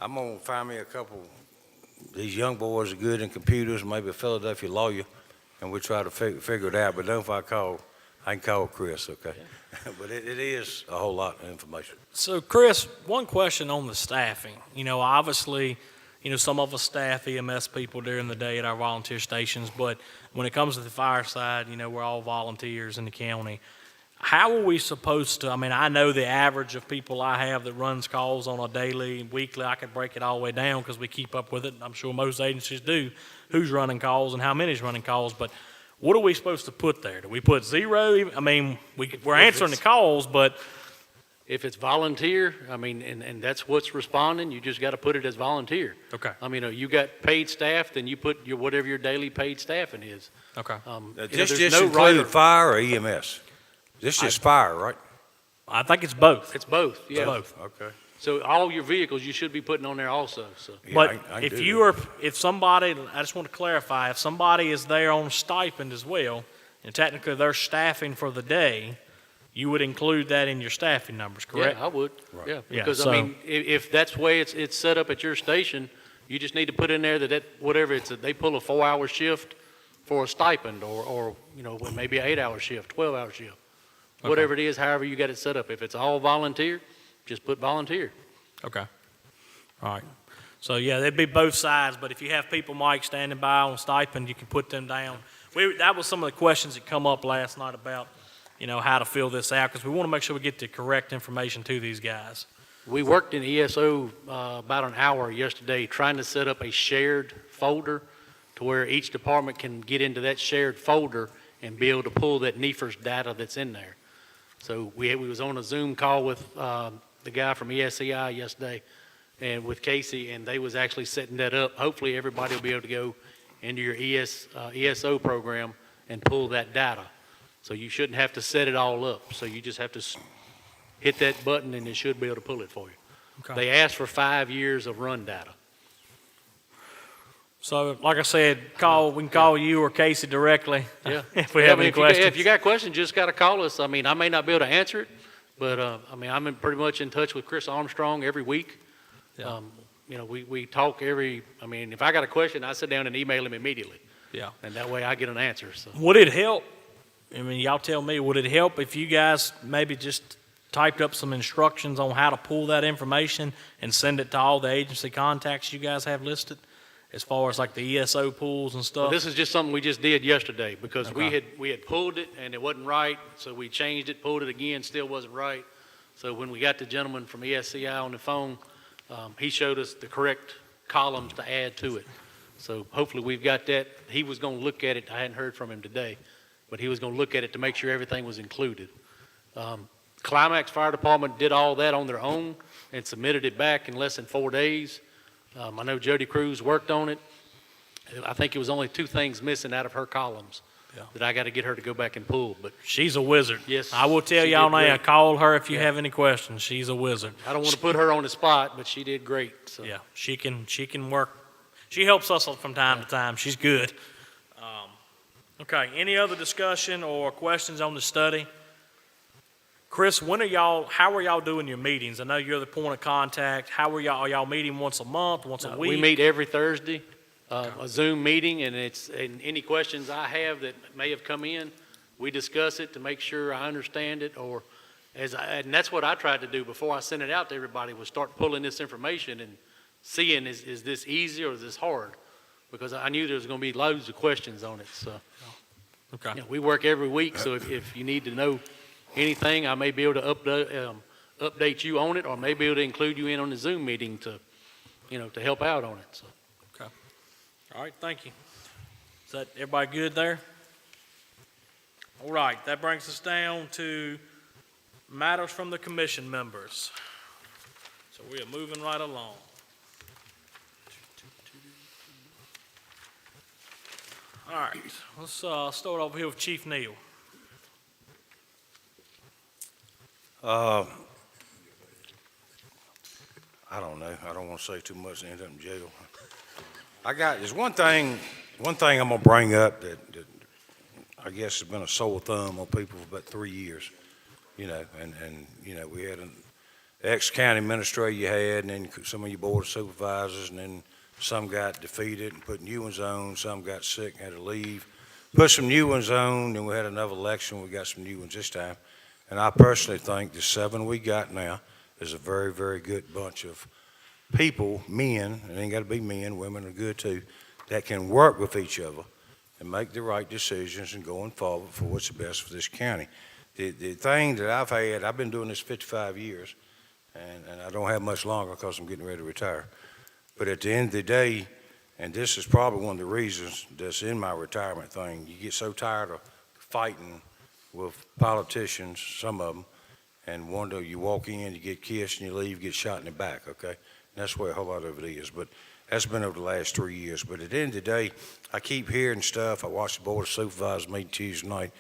I'm gonna find me a couple, these young boys are good in computers, maybe a Philadelphia lawyer, and we'll try to figure it out. But don't, if I can call Chris, okay? But it is a whole lot of information. So, Chris, one question on the staffing. Obviously, some of us staff EMS people during the day at our volunteer stations, but when it comes to the fire side, we're all volunteers in the county. How are we supposed to, I know the average of people I have that runs calls on a daily, weekly, I could break it all the way down because we keep up with it. I'm sure most agencies do, who's running calls and how many's running calls, but what are we supposed to put there? Do we put zero? We're answering the calls, but If it's volunteer, and that's what's responding, you just got to put it as volunteer. okay, You got paid staff, then you put whatever your daily paid staffing is. okay. This there's just no included right or- fire or EMS? This is fire, right? I think it's both. It's both, yeah. Both. Okay. So all your vehicles, you should be putting on there also, so. Yeah, But I can if do you that. are, if somebody, I just want to clarify, if somebody is there on stipend as well, and technically they're staffing for the day, you would include that in your staffing numbers, correct? Yeah, I would, Right. yeah. Yeah, Because, so- if that's the way it's set up at your station, you just need to put in there that whatever it's, they pull a 4-hour shift for a stipend, or maybe an 8-hour shift, 12-hour shift. Whatever it is, however you got it set up. If it's all volunteer, just put volunteer. Okay. All right. So, yeah, there'd be both sides, but if you have people, Mike, standing by on stipend, you can put them down. That was some of the questions that come up last night about, how to fill this out, because we want to make sure we get the correct information to these guys. We worked in ESO about an hour yesterday trying to set up a shared folder to where each department can get into that shared folder and be able to pull that NEFRS data that's in there. So we was on a Zoom call with the guy from ESCI yesterday and with Casey, and they was actually setting that up. Hopefully everybody will be able to go into your ESO program and pull that data. So you shouldn't have to set it all up. So you just have to hit that button and it should be able to pull it for you. Okay. They asked for 5 years of run data. So, like I said, we can call you or Casey directly Yeah. if we have any If questions. you got questions, just got to call us. I may not be able to answer it, but, I'm pretty much in touch with Chris Armstrong every week. Yeah. We talk if I got a question, I sit down and email him immediately. Yeah. And that way I get an answer, so. Would it help? Y'all tell me, would it help if you guys maybe just typed up some instructions on how to pull that information and send it to all the agency contacts you guys have listed? As far as like the ESO pools and Well, stuff? this is just something we just did yesterday because Okay. we had pulled it and it wasn't right, so we changed it, pulled it again, still wasn't right. So when we got the gentleman from ESCI on the phone, he showed us the correct columns to add to it. So hopefully we've got that. He was going to look at it. I hadn't heard from him today, but he was going to look at it to make sure everything was included. Climax Fire Department did all that on their own and submitted it back in less than 4 days. I know Jody Cruz worked on it. I think it was only 2 things missing out of her columns Yeah. that I got to get her to go back and pull. But She's a wizard. Yes, I will tell she y'all did now, great. call her if you Yeah. have any questions. She's a wizard. I don't want to put her on the spot, but she did great. So. Yeah, she can work. She helps us from time to time. She's good. Okay, any other discussion or questions on the study? Chris, how are y'all doing your meetings? I know you're the point of contact. Are y'all meeting once a month, once a week? We meet every Thursday, a Zoom meeting, and any questions I have that may have come in, we discuss it to make sure I understand it, and that's what I tried to do before I sent it out to everybody, was start pulling this information and seeing is this easy or is this hard? Because I knew there was going to be loads of questions on it. So Okay. we work every week, so if you need to know anything, I may be able to update you on it, or may be able to include you in on the Zoom meeting to help out on it. So. All right, thank you. Is that everybody good there? All right, that brings us down to matters from the commission members. So we are moving right along. All right, let's start over here with Chief Neal. I don't know. I don't want to say too much and end up in jail. There's one thing I'm gonna bring up that I guess has been a sore thumb on people for about 3 years. You know, and we had an ex-county administrator you had, and then some of your board of supervisors, and then some got defeated and put new ones on, some got sick and had to leave. Put some new ones on, then we had another election, we got some new ones this time. And I personally think the 7 we got now is a very, very good bunch of people, men, and it ain't gotta be men, women are good too, that can work with each other and make the right decisions and going forward for what's the best for this county. The thing that I've been doing this 55 years, and I don't have much longer because I'm getting ready to retire. But at the end of the day, and this is probably one of the reasons that's in my retirement thing, you get so tired of fighting with politicians, some of them, and one day you walk in, you get kissed, and you leave, get shot in the back, okay? And that's where a whole lot of it is. But that's been over the last 3 years. But at the end of the day, I keep hearing stuff. I watched the Board of Supervisors meeting Tuesday night.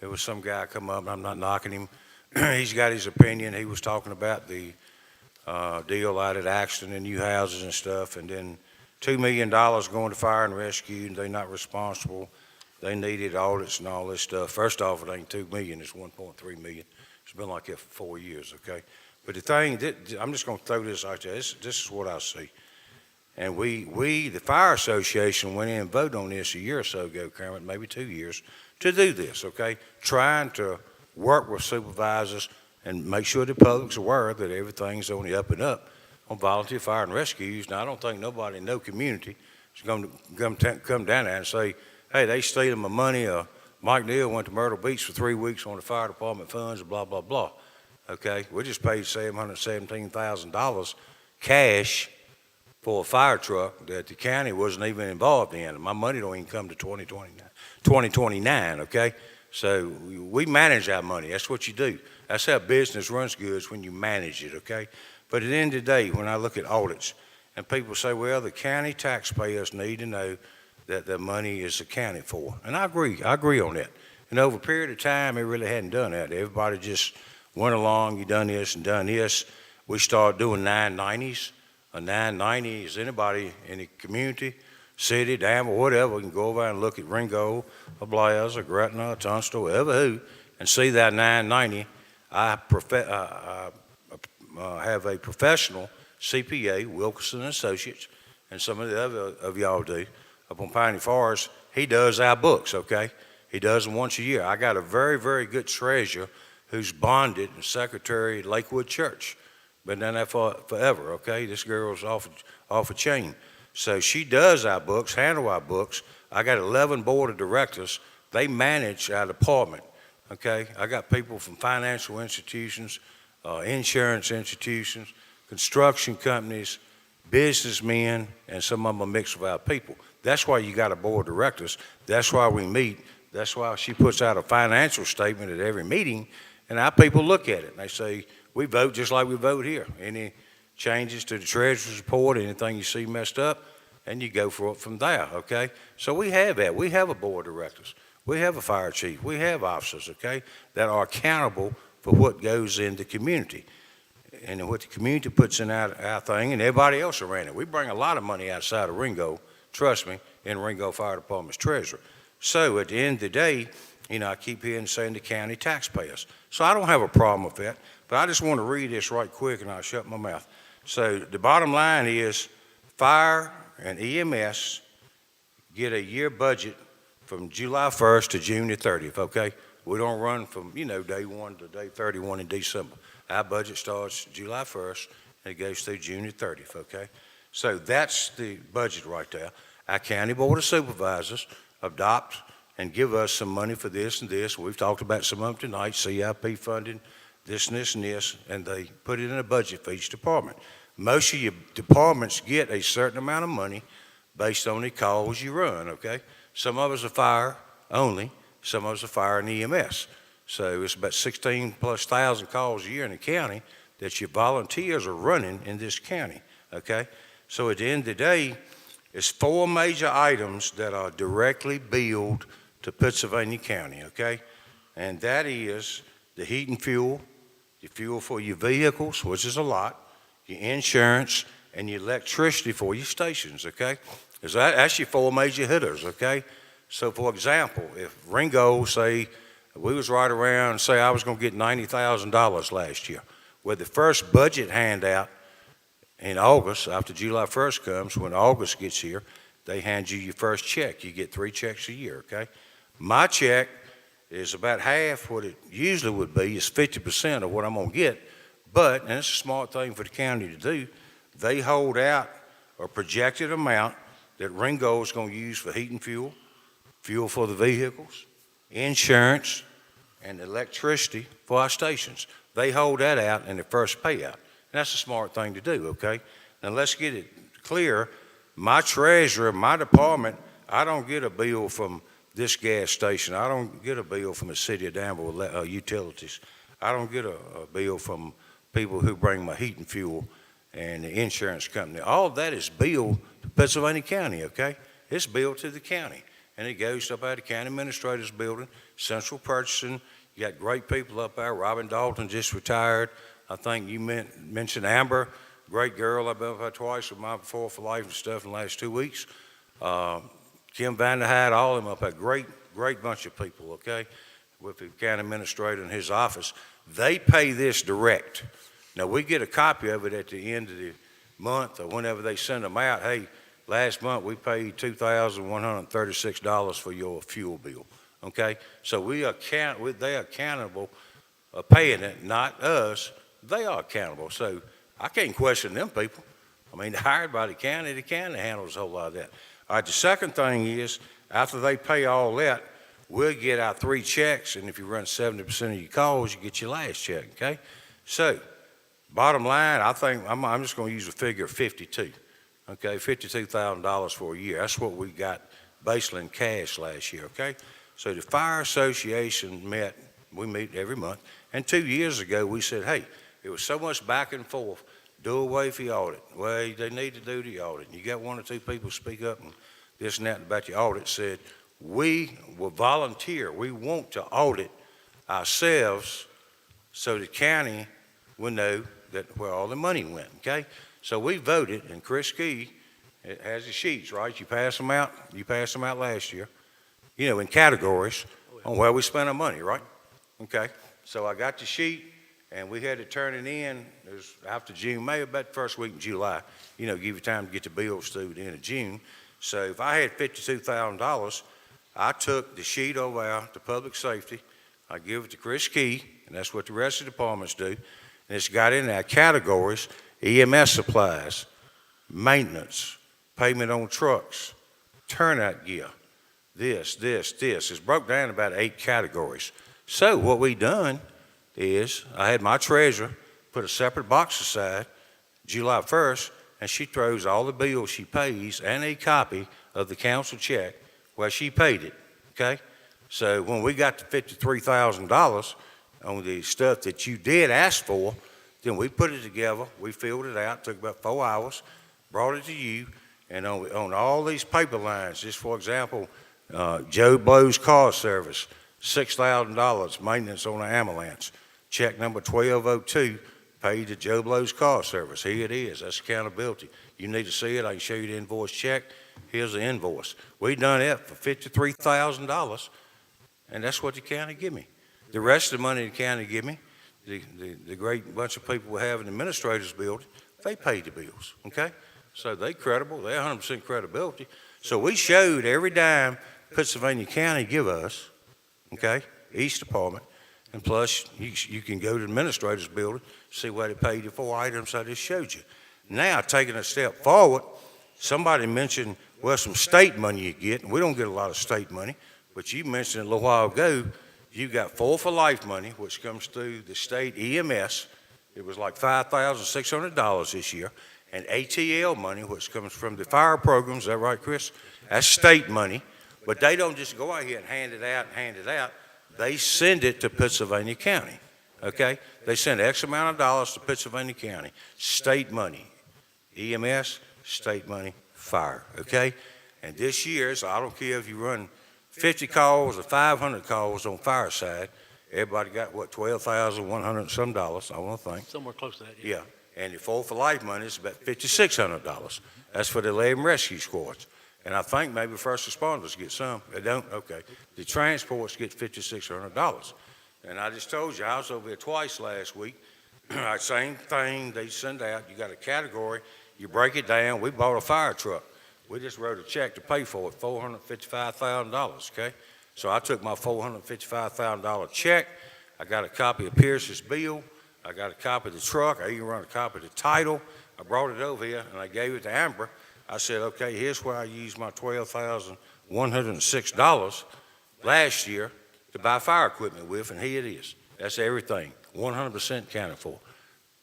There was some guy come up, and I'm not knocking him. He's got his opinion. He was talking about the deal out at Axton and new houses and stuff, and then $2 million going to fire and rescue, and they're not responsible. They needed audits and all this stuff. First off, it ain't $2 million, it's $1.3 million. It's been like that for 4 years, okay? But the thing, I'm just gonna throw this out there. This is what I see. And we, the Fire Association, went in and voted on this a year or so ago, Kermit, maybe 2 years, to do this, okay? Trying to work with supervisors and make sure the public's aware that everything's on the up and up on volunteer fire and rescues. Now, I don't think nobody in no community is going to come down there and say, hey, they stealing my money, Mike Neal went to Myrtle Beach for 3 weeks on the fire department funds, blah, blah, blah. Okay, we just paid $717,000 cash for a fire truck that the county wasn't even involved in. My money don't even come to 2029, okay? So we manage our money. That's what you do. That's how business runs good, is when you manage it, okay? But at the end of the day, when I look at audits, and people say, well, the county taxpayers need to know that their money is accounted for. And I agree on that. And over a period of time, it really hadn't done that. Everybody just went along, you done this and done this. We started doing 990s. A 990 is anybody in the community, city, Danville, whatever, can go over and look at Ringo, or Blair's, or Gretna, or Tunstall, whatever who, and see that 990. I have a professional CPA, Wilkerson Associates, and some of the other of y'all do, up on Piney Forest. He does our books, okay? He does them once a year. I got a very, very good treasurer who's bonded and secretary at Lakewood Church. Been done that for forever, okay? This girl's off a chain. So she does our books, handle our books. I got 11 board of directors. They manage our department, okay? I got people from financial institutions, insurance institutions, construction companies, businessmen, and some of them are mixed with our people. That's why you got a board of directors. That's why we meet. That's why she puts out a financial statement at every meeting, and our people look at it, and they say, we vote just like we vote here. Any changes to the treasurer's report, anything you see messed up, and you go for it from there, okay? So we have that. We have a board of directors. We have a fire chief. We have officers, okay, that are accountable for what goes in the community. And what the community puts in our thing, and everybody else around it. We bring a lot of money outside of Ringo, trust me, in Ringo Fire Department's treasurer. So at the end of the day, you know, I keep hearing saying the county taxpayers. So I don't have a problem with that. But I just want to read this right quick, and I'll shut my mouth. So the bottom line is fire and EMS get a year budget from July 1st to June the 30th, okay? We don't run from, you know, day 1 to day 31 in December. Our budget starts July 1st, and it goes through June the 30th, okay? So that's the budget right there. Our county board of supervisors adopt and give us some money for this and this. We've talked about some of them tonight, CIP funding, this and this and this, and they put it in a budget for each department. Most of your departments get a certain amount of money based on the calls you run, okay? Some of us are fire only, some of us are fire and EMS. So it's about 16,000+ calls a year in the county that your volunteers are running in this county, okay? So at the end of the day, it's 4 major items that are directly billed to Pittsylvania County, okay? And that is the heat and fuel, your fuel for your vehicles, which is a lot, your insurance, and your electricity for your stations, okay? That's your four major hitters, okay? So for example, if Ringo, say, we was right around, say I was gonna get $90,000 last year, with the first budget handout in August, after July 1st comes, when August gets here, they hand you your first check. You get 3 checks a year, okay? My check is about half what it usually would be, is 50% of what I'm gonna get, but, and it's a smart thing for the county to do, they hold out a projected amount that Ringo is gonna use for heating fuel, fuel for the vehicles, insurance, and electricity for our stations. They hold that out in the first payout. And that's a smart thing to do, okay? Now let's get it clear. My treasurer, my department, I don't get a bill from this gas station. I don't get a bill from the city of Danville utilities. I don't get a bill from people who bring my heating fuel and the insurance company. All of that is billed to Pennsylvania County, okay? It's billed to the county. And it goes up at the county administrator's building, central purchasing. You got great people up there. Robin Dalton just retired. I think you mentioned Amber, great girl. I've been up there twice with my Four for Life and stuff in the last 2 weeks. Kim Vanderhyde, all of them up there, great bunch of people, okay, with the county administrator in his office. They pay this direct. Now, we get a copy of it at the end of the month or whenever they send them out. Hey, last month we paid $2,136 for your fuel bill, okay? So they are accountable of paying it, not us. They are accountable. So I can't question them people. I mean, they're hired by the county handles a whole lot of that. All right, the second thing is, after they pay all that, we'll get our 3 checks, and if you run 70% of your calls, you get your last check, okay? So, bottom line, I think I'm just going to use a figure of 52, okay? $52,000 for a year. That's what we got basically in cash last year, okay? So the Fire Association we meet every month, and 2 years ago we said, hey, it was so much back and forth, do away with the audit. Well, they need to do the audit. You got 1 or 2 people speak up and this and that about the audit, said, we will volunteer. We want to audit ourselves so the county will know where all the money went, okay? So we voted, and Chris Key has the sheets, right? You pass them out last year, you know, in categories on where we spent our money, right? Okay, so I got the sheet, and we had to turn it in. It was after June, maybe about the first week in July, you know, give you time to get the bills through the end of June. So if I had $52,000, I took the sheet over out to public safety, I give it to Chris Key, and that's what the rest of the departments do, and it's got in there categories: EMS supplies, maintenance, payment on trucks, turnout gear, this. It's broke down about 8 categories. So what we done is I had my treasurer put a separate box aside July 1st, and she throws all the bills she pays and a copy of the council check where she paid it, okay? So when we got to $53,000 on the stuff that you did ask for, then we put it together, we filled it out, took about 4 hours, brought it to you, and on all these paper lines, just for example, Joe Blow's car service, $6,000 maintenance on an ambulance. Check number 1202, paid to Joe Blow's car service. Here it is. That's accountability. You need to see it. I can show you the invoice check. Here's the invoice. We done it for $53,000, and that's what the county give me. The rest of the money the county give me, the great bunch of people we have in the administrator's building, they paid the bills, okay? So they credible. They're 100% credibility. So we showed every dime Pennsylvania County give us, okay, each department, and plus you can go to the administrator's building, see what they paid you for items I just showed you. Now, taking a step forward, somebody mentioned, well, some state money you get, and we don't get a lot of state money, but you mentioned a little while ago, you got Four for Life money, which comes through the state EMS. It was like $5,600 this year, and ATL money, which comes from the fire programs. Is that right, Chris? That's state money. But they don't just go out here and hand it out. They send it to Pennsylvania County, okay? They send X amount of dollars to Pennsylvania County, state money, EMS, state money, fire, okay? And this year, so I don't care if you run 50 calls or 500 calls on fire side, Everybody got, what, $12,100 and some dollars, I want to think. Somewhere close to that, Yeah, and the Four for Life money is about $5,600. That's for the lead and rescue squads. And I think maybe first responders get some. They don't? Okay. The transports get $5,600. And I just told you, I was over here twice last week. Same thing they send out. You got a category, you break it down. We bought a fire truck. We just wrote a check to pay for it, $455,000, okay? So I took my $455,000 check. I got a copy of Pierce's bill. I got a copy of the truck. I even run a copy of the title. I brought it over here, and I gave it to Amber. I said, okay, here's where I used my $12,106 last year to buy fire equipment with, and here it is. That's everything, 100% accounted for.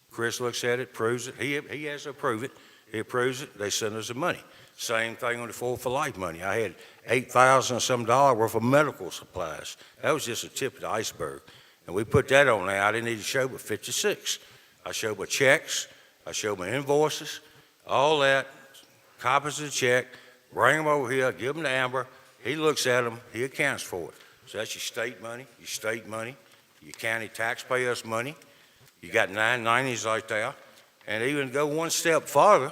Chris looks at it, proves it. He has to approve it. He approves it. They send us the money. Same thing on the Four for Life money. I had $8,000 and some worth of medical supplies. That was just a tip of the iceberg. And we put that on there. I didn't need to show but 56. I showed my checks. I showed my invoices, all that, copies of the check, bring them over here, give them to Amber. He looks at them. He accounts for it. So that's your state money, your county taxpayers' money. You got 990s right there. And even go one step farther,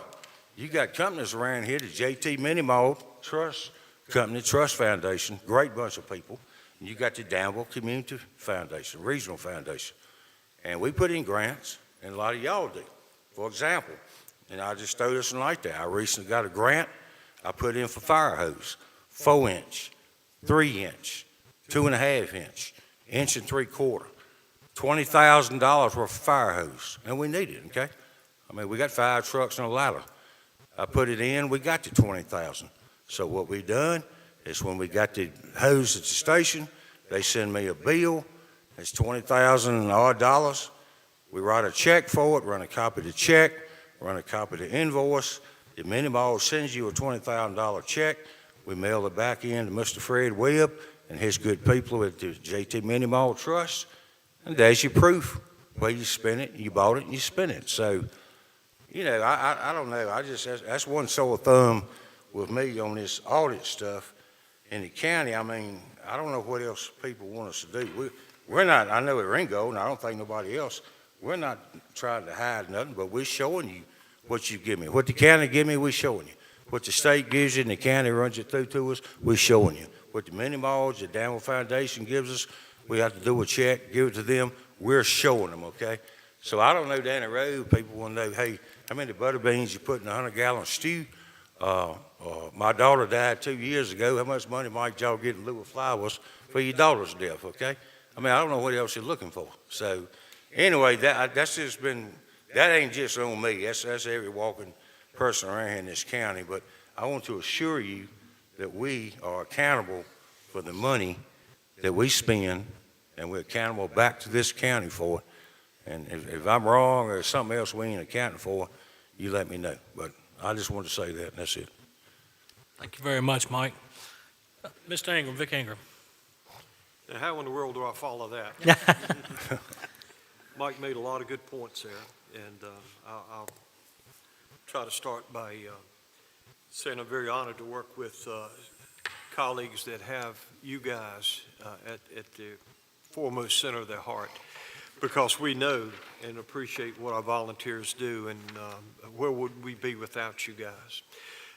you got companies around here, the JT Minimold Trust Company, Trust Foundation, great bunch of people. And you got the Danville Community Foundation, Regional Foundation. And we put in grants, and a lot of y'all do. For example, and I just throw this in like that. I recently got a grant I put in for fire hose, 4-inch, 3-inch, 2.5-inch, 1 3/4, $20,000 worth of fire hose, and we need it, okay? I mean, we got 5 trucks and a ladder. I put it in, we got to 20,000. So what we done is when we got the hose at the station, they send me a bill, it's $20,000 odd. We write a check for it, run a copy of the check, run a copy of the invoice. The Minimall sends you a $20,000 check. We mail it back in to Mr. Fred Webb and his good people at the JT Minimall Trust. And there's your proof. Well, you spent it, you bought it, and you spent it. So, you know, I don't know. That's one sore thumb with me on this audit stuff in the county. I mean, I don't know what else people want us to do. We're not, I know at Ringo, and I don't think nobody else, we're not trying to hide nothing, but we're showing you what you give me. What the county give me, we're showing you. What the state gives you and the county runs it through to us, we're showing you. What the Minimalls, the Danville Foundation gives us, we have to do a check, give it to them, we're showing them, okay? So I don't know down the road, people want to know, hey, how many butter beans you put in a 100-gallon stew? My daughter died 2 years ago. How much money might y'all get in lieu of flowers for your daughter's death, okay? I mean, I don't know what else you're looking for. So anyway, that's just been, that ain't just on me. That's every walking person around here in this county. But I want to assure you that we are accountable for the money that we spend, and we're accountable back to this county for it. And if I'm wrong or something else we ain't accounting for, you let me know. But I just wanted to say that, and that's it. Thank you very much, Mike. Mr. Ingram, Vic Ingram. Now, how in the world do I follow that? Mike made a lot of good points there, and I'll try to start by saying I'm very honored to work with colleagues that have you guys at the foremost center of their heart, because we know and appreciate what our volunteers do, and where would we be without you guys?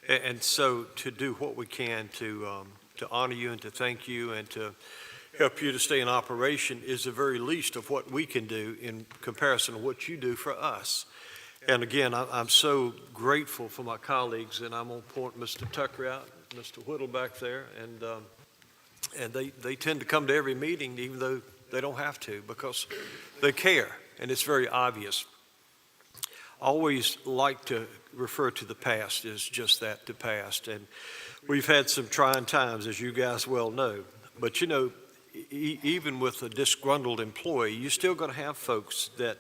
And so to do what we can to honor you and to thank you and to help you to stay in operation is the very least of what we can do in comparison to what you do for us. And again, I'm so grateful for my colleagues, and I'm going to point Mr. Tucker out, Mr. Whittle back there, and they tend to come to every meeting even though they don't have to, because they care, and it's very obvious. I always like to refer to the past as just that, the past, and we've had some trying times, as you guys well know. But you know, even with a disgruntled employee, you're still going to have folks that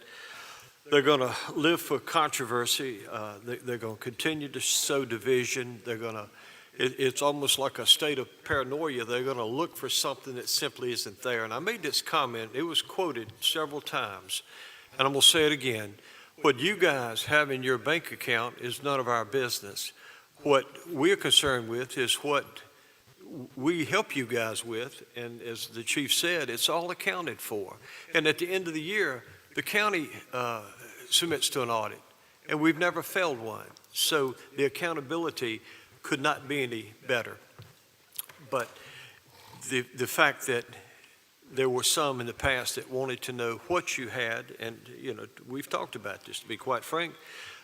they're going to live for controversy. They're going to continue to sow division. They're going to, it's almost like a state of paranoia. They're going to look for something that simply isn't there. And I made this comment. It was quoted several times, and I'm going to say it again. What you guys have in your bank account is none of our business. What we're concerned with is what we help you guys with, and as the chief said, it's all accounted for. And at the end of the year, the county submits to an audit, and we've never failed one. So the accountability could not be any better. But the fact that there were some in the past that wanted to know what you had, and, you know, we've talked about this, to be quite frank,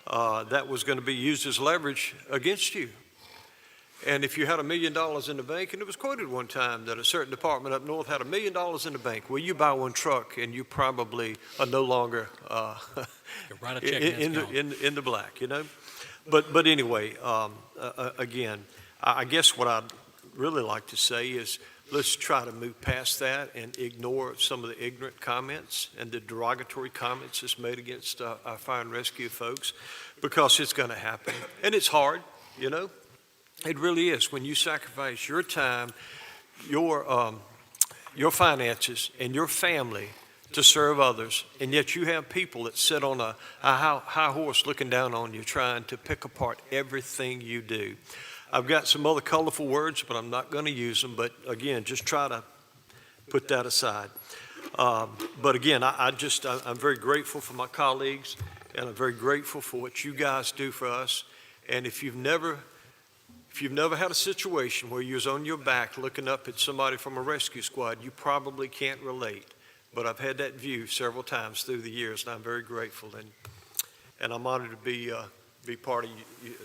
that was going to be used as leverage against you. And if you had $1 million in the bank, and it was quoted one time that a certain department up north had $1 million in the bank, well, you buy one truck and you probably are no longer Write a check and it's gone. in the black, you know? But anyway, again, I guess what I'd really like to say is let's try to move past that and ignore some of the ignorant comments and the derogatory comments that's made against our fire and rescue folks, because it's going to happen. And it's hard, you know? It really is. When you sacrifice your time, your finances, and your family to serve others, and yet you have people that sit on a high horse looking down on you trying to pick apart everything you do. I've got some other colorful words, but I'm not going to use them. But again, just try to put that aside. But again, I'm very grateful for my colleagues, and I'm very grateful for what you guys do for us. And if you've never had a situation where you was on your back looking up at somebody from a rescue squad, you probably can't relate. But I've had that view several times through the years, and I'm very grateful. And I'm honored to be part of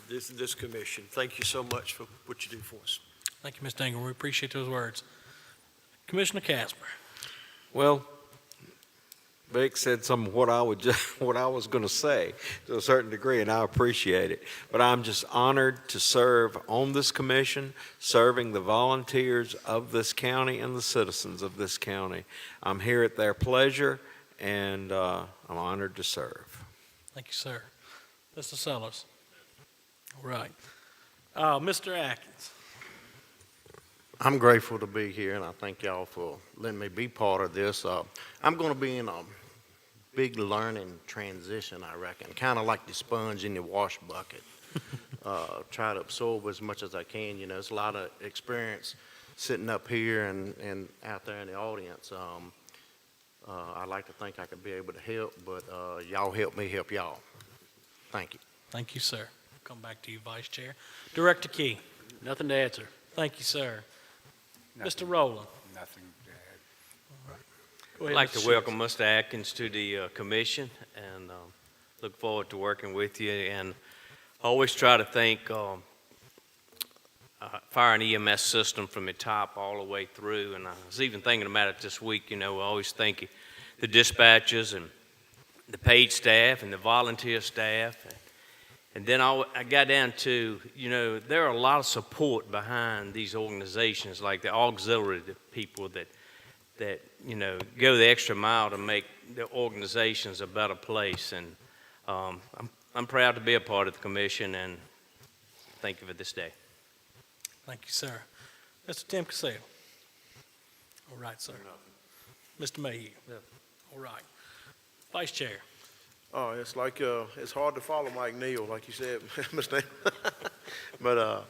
this commission. Thank you so much for what you do for us. Thank you, Mr. Ingram. We appreciate those words. Commissioner Casper. Well, Vic said some of what I was going to say to a certain degree, and I appreciate it. But I'm just honored to serve on this commission, serving the volunteers of this county and the citizens of this county. I'm here at their pleasure, and I'm honored to serve. Thank you, sir. Mr. Sellers. All right. Mr. Atkins. I'm grateful to be here, and I thank y'all for letting me be part of this. I'm going to be in a big learning transition, I reckon, kind of like the sponge in the wash bucket. Try to absorb as much as I can. You know, it's a lot of experience sitting up here and out there in the audience. I like to think I could be able to help, but y'all help me help y'all. Thank you. Thank you, sir. Come back to you, Vice Chair. Director Key. Nothing to add, sir. Thank you, sir. Mr. Rowland. Nothing to add. Go I'd ahead, like Mr. to welcome Mr. Atkins to the commission, and look forward to working with you. And I always try to think fire and EMS system from the top all the way through. And I was even thinking about it this week. You know, I always think the dispatchers and the paid staff and the volunteer staff. And then I got down to, you know, there are a lot of support behind these organizations, like the auxiliary people that, you know, go the extra mile to make the organizations a better place. And I'm proud to be a part of the commission, and thank you for this day. Thank you, sir. Mr. Tim Cassell. All right, sir. Mr. Mayhew. All right. Vice Chair. Oh, it's like, it's hard to follow Mike Neal, like you said, Mr. Neal. But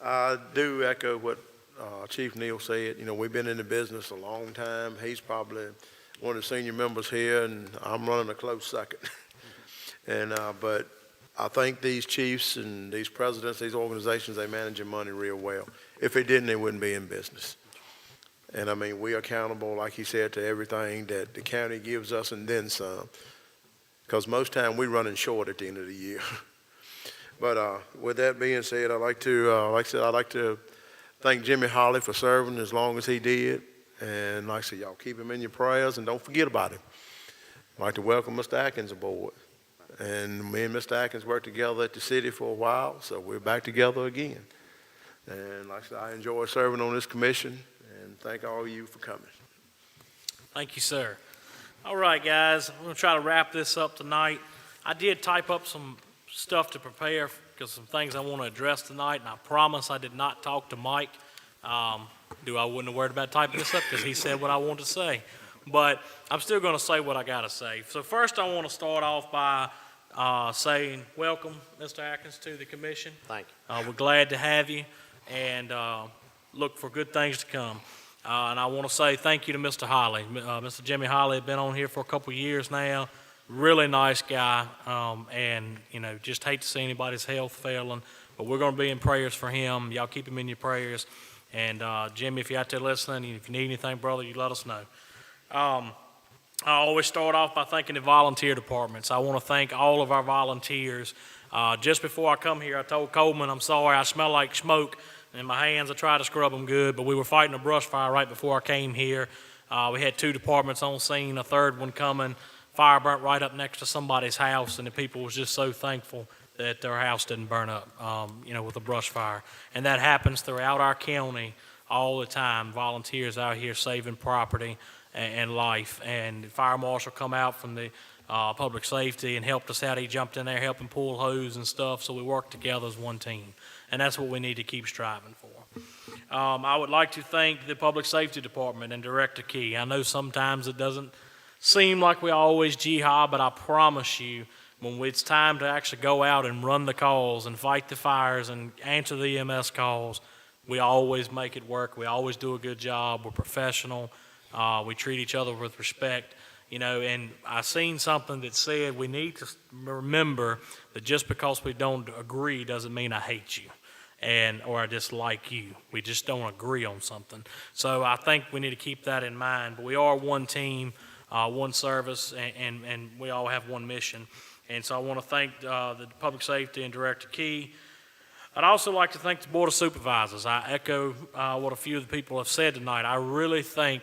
I do echo what Chief Neal said. You know, we've been in the business a long time. He's probably one of the senior members here, and I'm running a close second. And but I think these chiefs and these presidents, these organizations, they manage their money real well. If they didn't, they wouldn't be in business. And I mean, we are accountable, like he said, to everything that the county gives us and then some. Because most time we're running short at the end of the year. But with that being said, I'd like to thank Jimmy Holly for serving as long as he did. And like I said, y'all keep him in your prayers and don't forget about him. I'd like to welcome Mr. Atkins aboard. And me and Mr. Atkins worked together at the city for a while, so we're back together again. And like I said, I enjoy serving on this commission, and thank all of you for coming. Thank you, sir. All right, guys, I'm going to try to wrap this up tonight. I did type up some stuff to prepare because some things I want to address tonight, and I promise I did not talk to Mike. I wouldn't have worried about typing this up because he said what I wanted to say. But I'm still going to say what I got to say. So first I want to start off by saying welcome, Mr. Atkins, to the commission. Thank you. We're glad to have you, and look for good things to come. And I want to say thank you to Mr. Holly. Mr. Jimmy Holly has been on here for a couple of years now. Really nice guy, and, just hate to see anybody's health failing, but we're going to be in prayers for him. Y'all keep him in your prayers. And Jimmy, if you're out there listening, if you need anything, brother, you let us know. I always start off by thanking the volunteer departments. I want to thank all of our volunteers. Just before I come here, I told Coleman, I'm sorry, I smell like smoke in my hands. I tried to scrub them good, but we were fighting a brush fire right before I came here. We had 2 departments on scene, a third one coming. Fire burnt right up next to somebody's house, and the people was just so thankful that their house didn't burn up, with a brush fire. And that happens throughout our county all the time. Volunteers out here saving property and life. And the fire marshal come out from the public safety and helped us out. He jumped in there helping pull hose and stuff, so we worked together as one team. And that's what we need to keep striving for. I would like to thank the Public Safety Department and Director Key. I know sometimes it doesn't seem like we always jihad, but I promise you, when it's time to actually go out and run the calls and fight the fires and answer the EMS calls, we always make it work. We always do a good job. We're professional. We treat each other with respect. And I seen something that said we need to remember that just because we don't agree doesn't mean I hate you or I dislike you. We just don't agree on something. So I think we need to keep that in mind. But we are one team, one service, and we all have one mission. And so I want to thank the Public Safety and Director Key. I'd also like to thank the Board of Supervisors. I echo what a few of the people have said tonight. I really think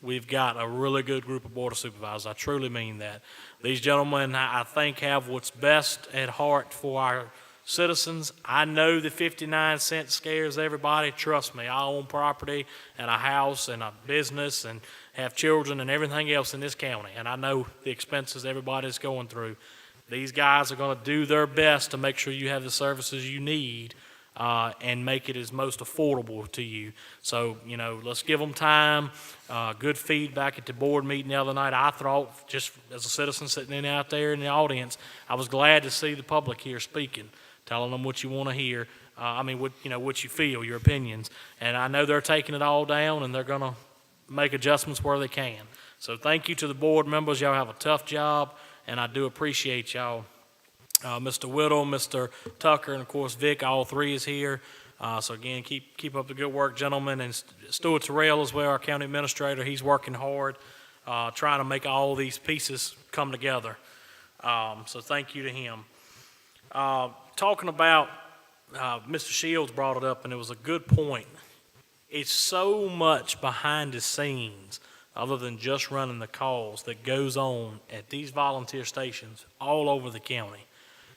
we've got a really good group of Board of Supervisors. I truly mean that. These gentlemen, I think, have what's best at heart for our citizens. I know the 59 cents scares everybody. Trust me, I own property and a house and a business and have children and everything else in this county, and I know the expenses everybody's going through. These guys are going to do their best to make sure you have the services you need and make it as most affordable to you. So, let's give them time. Good feedback at the board meeting the other night. I thought, just as a citizen sitting in out there in the audience, I was glad to see the public here speaking, telling them what you want to hear. What you feel, your opinions. And I know they're taking it all down, and they're going to make adjustments where they can. So thank you to the board members. Y'all have a tough job, and I do appreciate y'all. Mr. Whittle, Mr. Tucker, and of course Vic, all 3 is here. So again, keep up the good work, gentlemen. And Stuart Terrell as well, our county administrator. He's working hard, trying to make all these pieces come together. So thank you to him. Talking about, Mr. Shields brought it up, and it was a good point. It's so much behind the scenes other than just running the calls that goes on at these volunteer stations all over the county.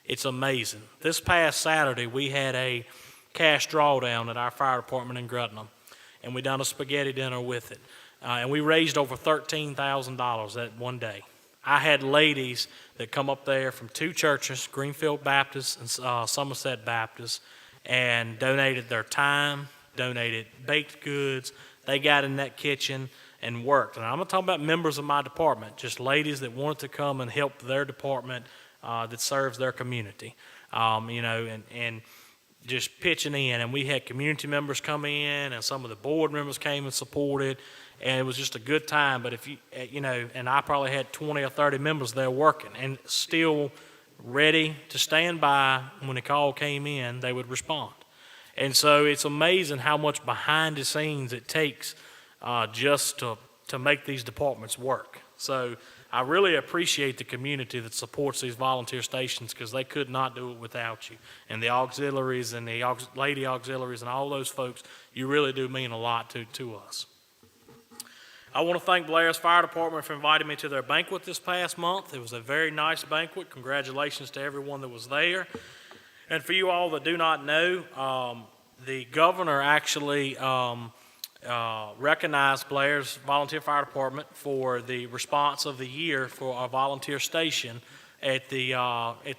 It's amazing. This past Saturday, we had a cash drawdown at our fire department in Gretna, and we done a spaghetti dinner with it. And we raised over $13,000 that one day. I had ladies that come up there from 2 churches, Greenfield Baptist and Somerset Baptist, and donated their time, donated baked goods. They got in that kitchen and worked. And I'm not talking about members of my department, just ladies that wanted to come and help their department that serves their community, and just pitching in. And we had community members come in, and some of the board members came and supported, and it was just a good time. But if and I probably had 20 or 30 members there working and still ready to stand by when the call came in, they would respond. And so it's amazing how much behind the scenes it takes just to make these departments work. So I really appreciate the community that supports these volunteer stations, because they could not do it without you. And the auxiliaries and the lady auxiliaries and all those folks, you really do mean a lot to us. I want to thank Blair's Fire Department for inviting me to their banquet this past month. It was a very nice banquet. Congratulations to everyone that was there. And for you all that do not know, the governor actually recognized Blair's Volunteer Fire Department for the response of the year for our volunteer station at the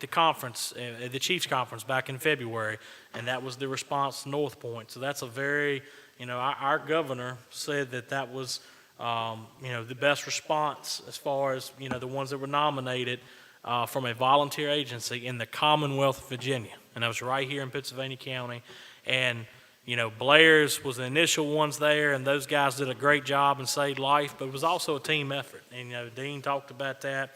conference, at the Chiefs Conference back in February, and that was the response to North Point. So that's a very, our governor said that was, the best response as far as, the ones that were nominated from a volunteer agency in the Commonwealth of Virginia, and that was right here in Pittsylvania County. And you know, Blair's was the initial ones there, and those guys did a great job and saved life, but it was also a team effort. And, you know, Dean talked about that.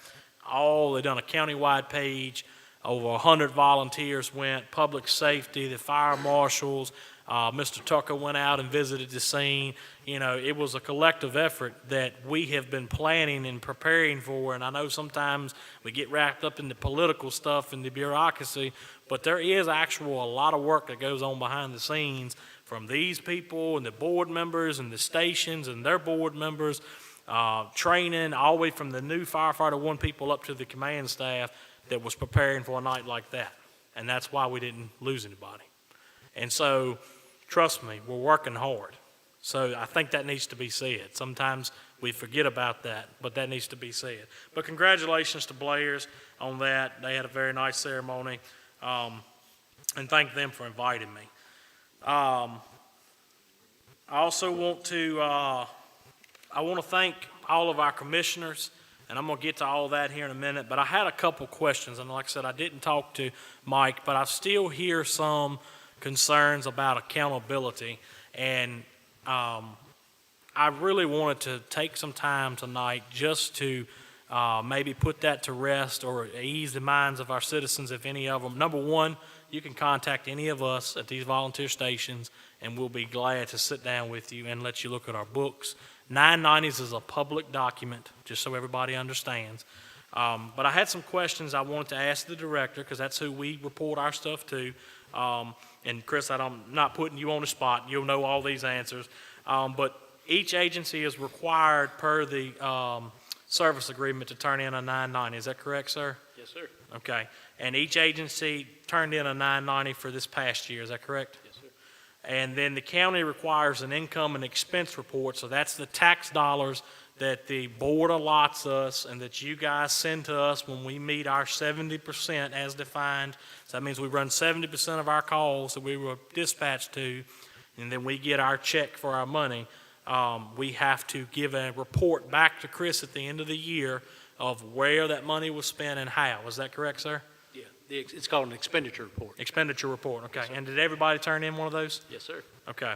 They done a countywide page. Over 100 volunteers went, public safety, the fire marshals, Mr. Tucker went out and visited the scene. You know, it was a collective effort that we have been planning and preparing for, and I know sometimes we get wrapped up in the political stuff and the bureaucracy, but there is a lot of work that goes on behind the scenes from these people and the board members and the stations and their board members, training all the way from the new firefighter 1 people up to the command staff that was preparing for a night like that. And that's why we didn't lose anybody. And so, trust me, we're working hard. So I think that needs to be said. Sometimes we forget about that, but that needs to be said. But congratulations to Blair's on that. They had a very nice ceremony. And thank them for inviting me. I also want to thank all of our commissioners, and I'm going to get to all that here in a minute, but I had a couple questions, and like I said, I didn't talk to Mike, but I still hear some concerns about accountability, and I really wanted to take some time tonight just to maybe put that to rest or ease the minds of our citizens, if any of them. Number one, you can contact any of us at these volunteer stations, and we'll be glad to sit down with you and let you look at our books. 990s is a public document, just so everybody understands. But I had some questions I wanted to ask the director, because that's who we report our stuff to. And Chris, I'm not putting you on the spot. You'll know all these answers. But each agency is required per the service agreement to turn in a 990. Is that correct, sir? Yes, sir. Okay. And each agency turned in a 990 for this past year. Is that correct? Yes, sir. And then the county requires an income and expense report, so that's the tax dollars that the board allots us and that you guys send to us when we meet our 70% as defined. So that means we run 70% of our calls that we were dispatched to, and then we get our check for our money. We have to give a report back to Chris at the end of the year of where that money was spent and how. Is that correct, sir? Yeah, it's called an expenditure report. Expenditure report, okay. Yes, sir. And did everybody turn in one of those? Yes, sir. Okay.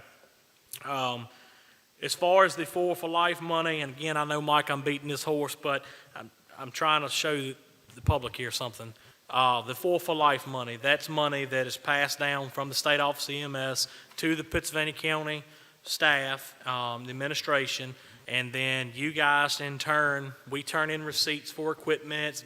As far as the 4 for Life money, and again, I know, Mike, I'm beating this horse, but I'm trying to show the public here something. The 4 for Life money, that's money that is passed down from the State Office of EMS to the Pittsylvania County staff, the administration, and then you guys in turn, we turn in receipts for equipment,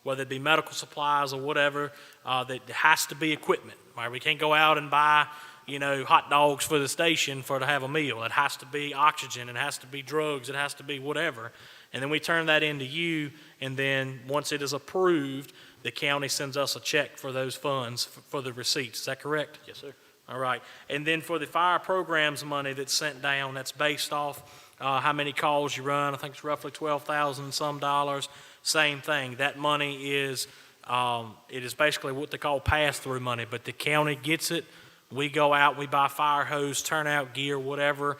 whether it be medical supplies or whatever, that has to be equipment. Right? We can't go out and buy, hot dogs for the station to have a meal. It has to be oxygen, it has to be drugs, it has to be whatever. And then we turn that into you, and then once it is approved, the county sends us a check for those funds for the receipts. Is that correct? Yes, sir. All right. And then for the fire programs money that's sent down, that's based off how many calls you run. I think it's roughly $12,000 and some dollars. Same thing. That money is, it is basically what they call pass-through money, but the county gets it. We go out, we buy fire hose, turnout gear, whatever,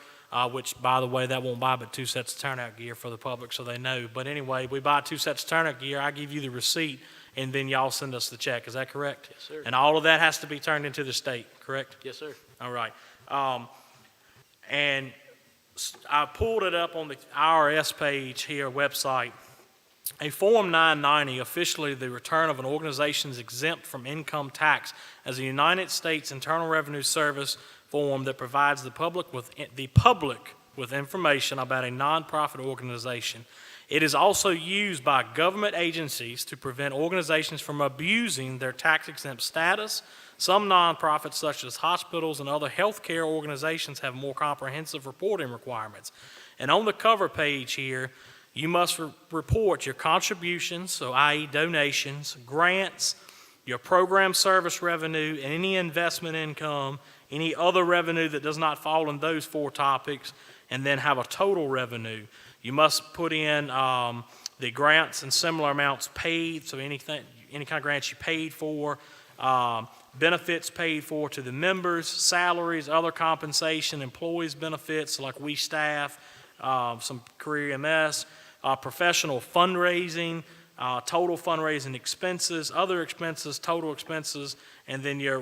which, by the way, that won't buy but 2 sets of turnout gear for the public so they know. But anyway, we buy 2 sets of turnout gear. I give you the receipt, and then y'all send us the check. Is that correct? Yes, sir. And all of that has to be turned into the state, correct? Yes, sir. All right. And I pulled it up on the IRS page here, website. A Form 990, officially the return of an organization exempt from income tax, as a United States Internal Revenue Service form that provides the public with information about a nonprofit organization. It is also used by government agencies to prevent organizations from abusing their tax-exempt status. Some nonprofits, such as hospitals and other healthcare organizations, have more comprehensive reporting requirements. And on the cover page here, you must report your contributions, so i.e. donations, grants, your program service revenue, any investment income, any other revenue that does not fall in those 4 topics, and then have a total revenue. You must put in the grants and similar amounts paid, so any kind of grants you paid for, benefits paid for to the members, salaries, other compensation, employees' benefits like we staff, some career MS, professional fundraising, total fundraising expenses, other expenses, total expenses, and then your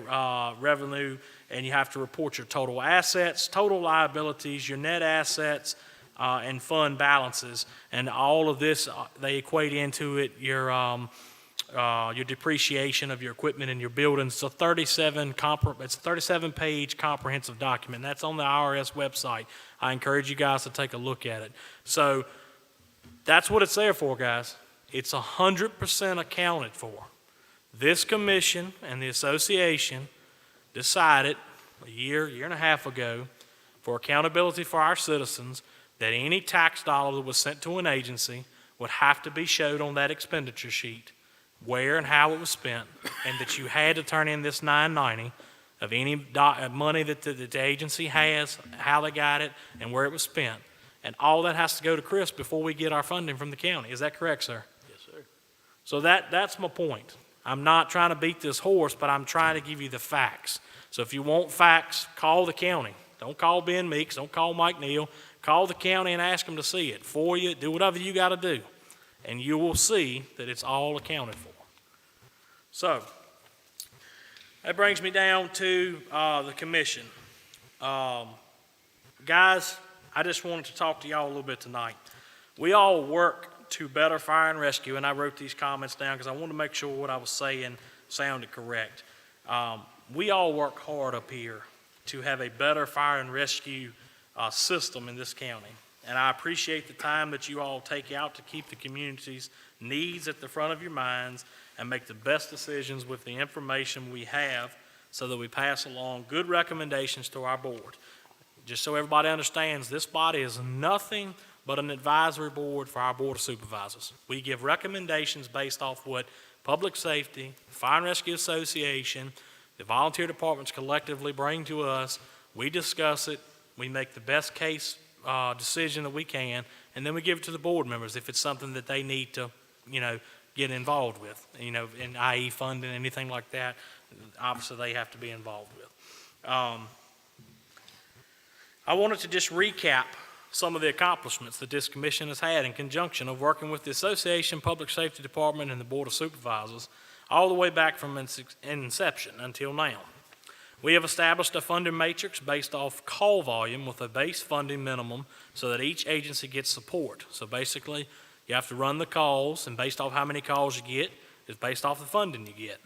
revenue, and you have to report your total assets, total liabilities, your net assets, and fund balances. And all of this, they equate into it your depreciation of your equipment and your buildings. It's a 37-page comprehensive document. That's on the IRS website. I encourage you guys to take a look at it. So that's what it's there for, guys. It's 100% accounted for. This commission and the association decided a year and a half ago, for accountability for our citizens, that any tax dollar that was sent to an agency would have to be showed on that expenditure sheet, where and how it was spent, and that you had to turn in this 990 of any money that the agency has, how they got it, and where it was spent. And all that has to go to Chris before we get our funding from the county. Is that correct, sir? Yes, sir. So that's my point. I'm not trying to beat this horse, but I'm trying to give you the facts. So if you want facts, call the county. Don't call Ben Meeks, don't call Mike Neal. Call the county and ask them to see it for you. Do whatever you got to do, and you will see that it's all accounted for. So that brings me down to the commission. Guys, I just wanted to talk to y'all a little bit tonight. We all work to better fire and rescue, and I wrote these comments down because I wanted to make sure what I was saying sounded correct. We all work hard up here to have a better fire and rescue system in this county. And I appreciate the time that you all take out to keep the community's needs at the front of your minds and make the best decisions with the information we have so that we pass along good recommendations to our board. Just so everybody understands, this body is nothing but an advisory board for our Board of Supervisors. We give recommendations based off what Public Safety, Fire and Rescue Association, the volunteer departments collectively bring to us. We discuss it. We make the best case decision that we can, and then we give it to the board members if it's something that they need to, get involved with, in i.e. funding, anything like that. Obviously, they have to be involved with. I wanted to just recap some of the accomplishments that this commission has had in conjunction of working with the Association, Public Safety Department, and the Board of Supervisors all the way back from inception until now. We have established a funding matrix based off call volume with a base funding minimum so that each agency gets support. So basically, you have to run the calls, and based off how many calls you get is based off the funding you get.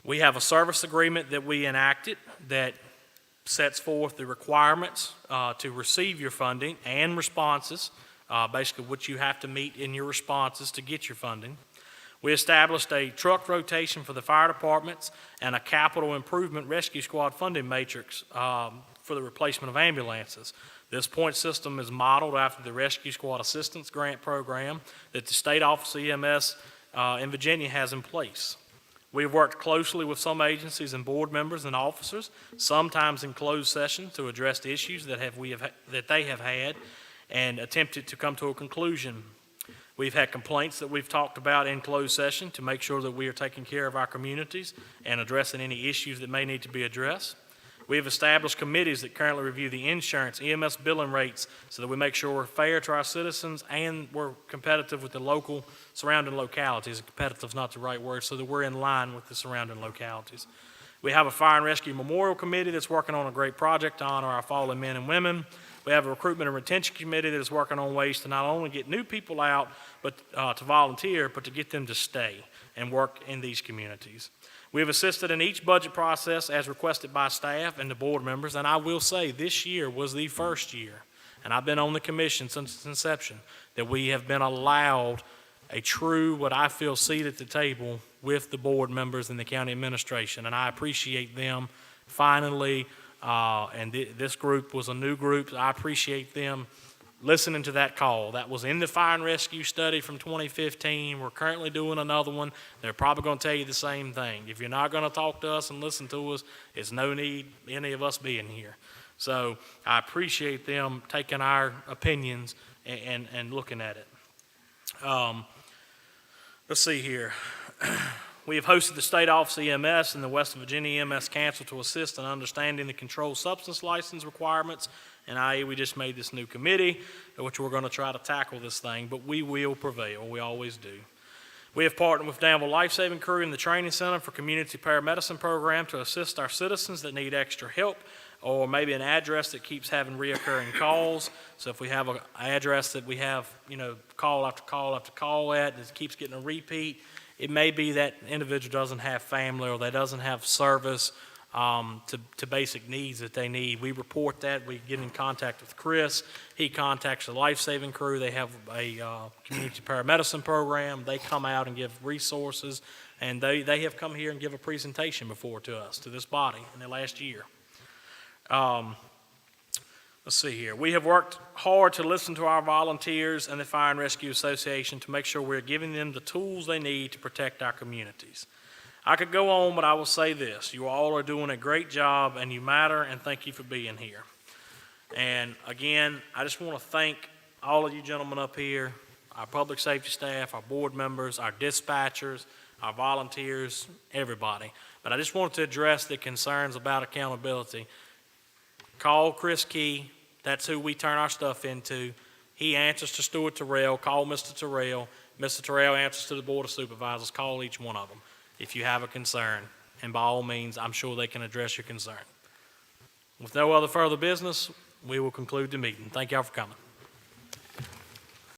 We have a service agreement that we enacted that sets forth the requirements to receive your funding and responses, basically what you have to meet in your responses to get your funding. We established a truck rotation for the fire departments and a capital improvement rescue squad funding matrix for the replacement of ambulances. This point system is modeled after the Rescue Squad Assistance Grant Program that the State Office of EMS in Virginia has in place. We've worked closely with some agencies and board members and officers, sometimes in closed session, to address the issues that they have had and attempted to come to a conclusion. We've had complaints that we've talked about in closed session to make sure that we are taking care of our communities and addressing any issues that may need to be addressed. We have established committees that currently review the insurance, EMS billing rates so that we make sure we're fair to our citizens and we're competitive with the local surrounding localities. Competitive is not the right word, so that we're in line with the surrounding localities. We have a Fire and Rescue Memorial Committee that's working on a great project to honor our fallen men and women. We have a Recruitment and Retention Committee that is working on ways to not only get new people out but to volunteer, but to get them to stay and work in these communities. We have assisted in each budget process as requested by staff and the board members, and I will say this year was the first year, and I've been on the commission since its inception, that we have been allowed a true, what I feel, seat at the table with the board members and the county administration, and I appreciate them finally, and this group was a new group. I appreciate them listening to that call. That was in the fire and rescue study from 2015. We're currently doing another one. They're probably going to tell you the same thing. If you're not going to talk to us and listen to us, it's no need any of us being here. So I appreciate them taking our opinions and looking at it. Let's see here. We have hosted the State Office of EMS and the West Virginia EMS Council to assist in understanding the controlled substance license requirements and i.e. we just made this new committee, which we're going to try to tackle this thing, but we will prevail. We always do. We have partnered with Danville Life Saving Crew in the Training Center for Community Paramedicine Program to assist our citizens that need extra help, or maybe an address that keeps having reoccurring calls. So if we have an address that we have, call after call after call at, and it keeps getting a repeat, it may be that individual doesn't have family or they doesn't have service to basic needs that they need. We report that. We get in contact with Chris. He contacts the Life Saving Crew. They have a community paramedicine program. They come out and give resources, and they have come here and give a presentation before to us, to this body, in the last year. Let's see here. We have worked hard to listen to our volunteers and the Fire and Rescue Association to make sure we're giving them the tools they need to protect our communities. I could go on, but I will say this. You all are doing a great job, and you matter, and thank you for being here. And again, I just want to thank all of you gentlemen up here, our public safety staff, our board members, our dispatchers, our volunteers, everybody. But I just wanted to address the concerns about accountability. Call Chris Key. That's who we turn our stuff into. He answers to Stuart Terrell. Call Mr. Terrell. Mr. Terrell answers to the Board of Supervisors. Call each one of them if you have a concern. And by all means, I'm sure they can address your concern. With no other further business, we will conclude the meeting. Thank y'all for coming.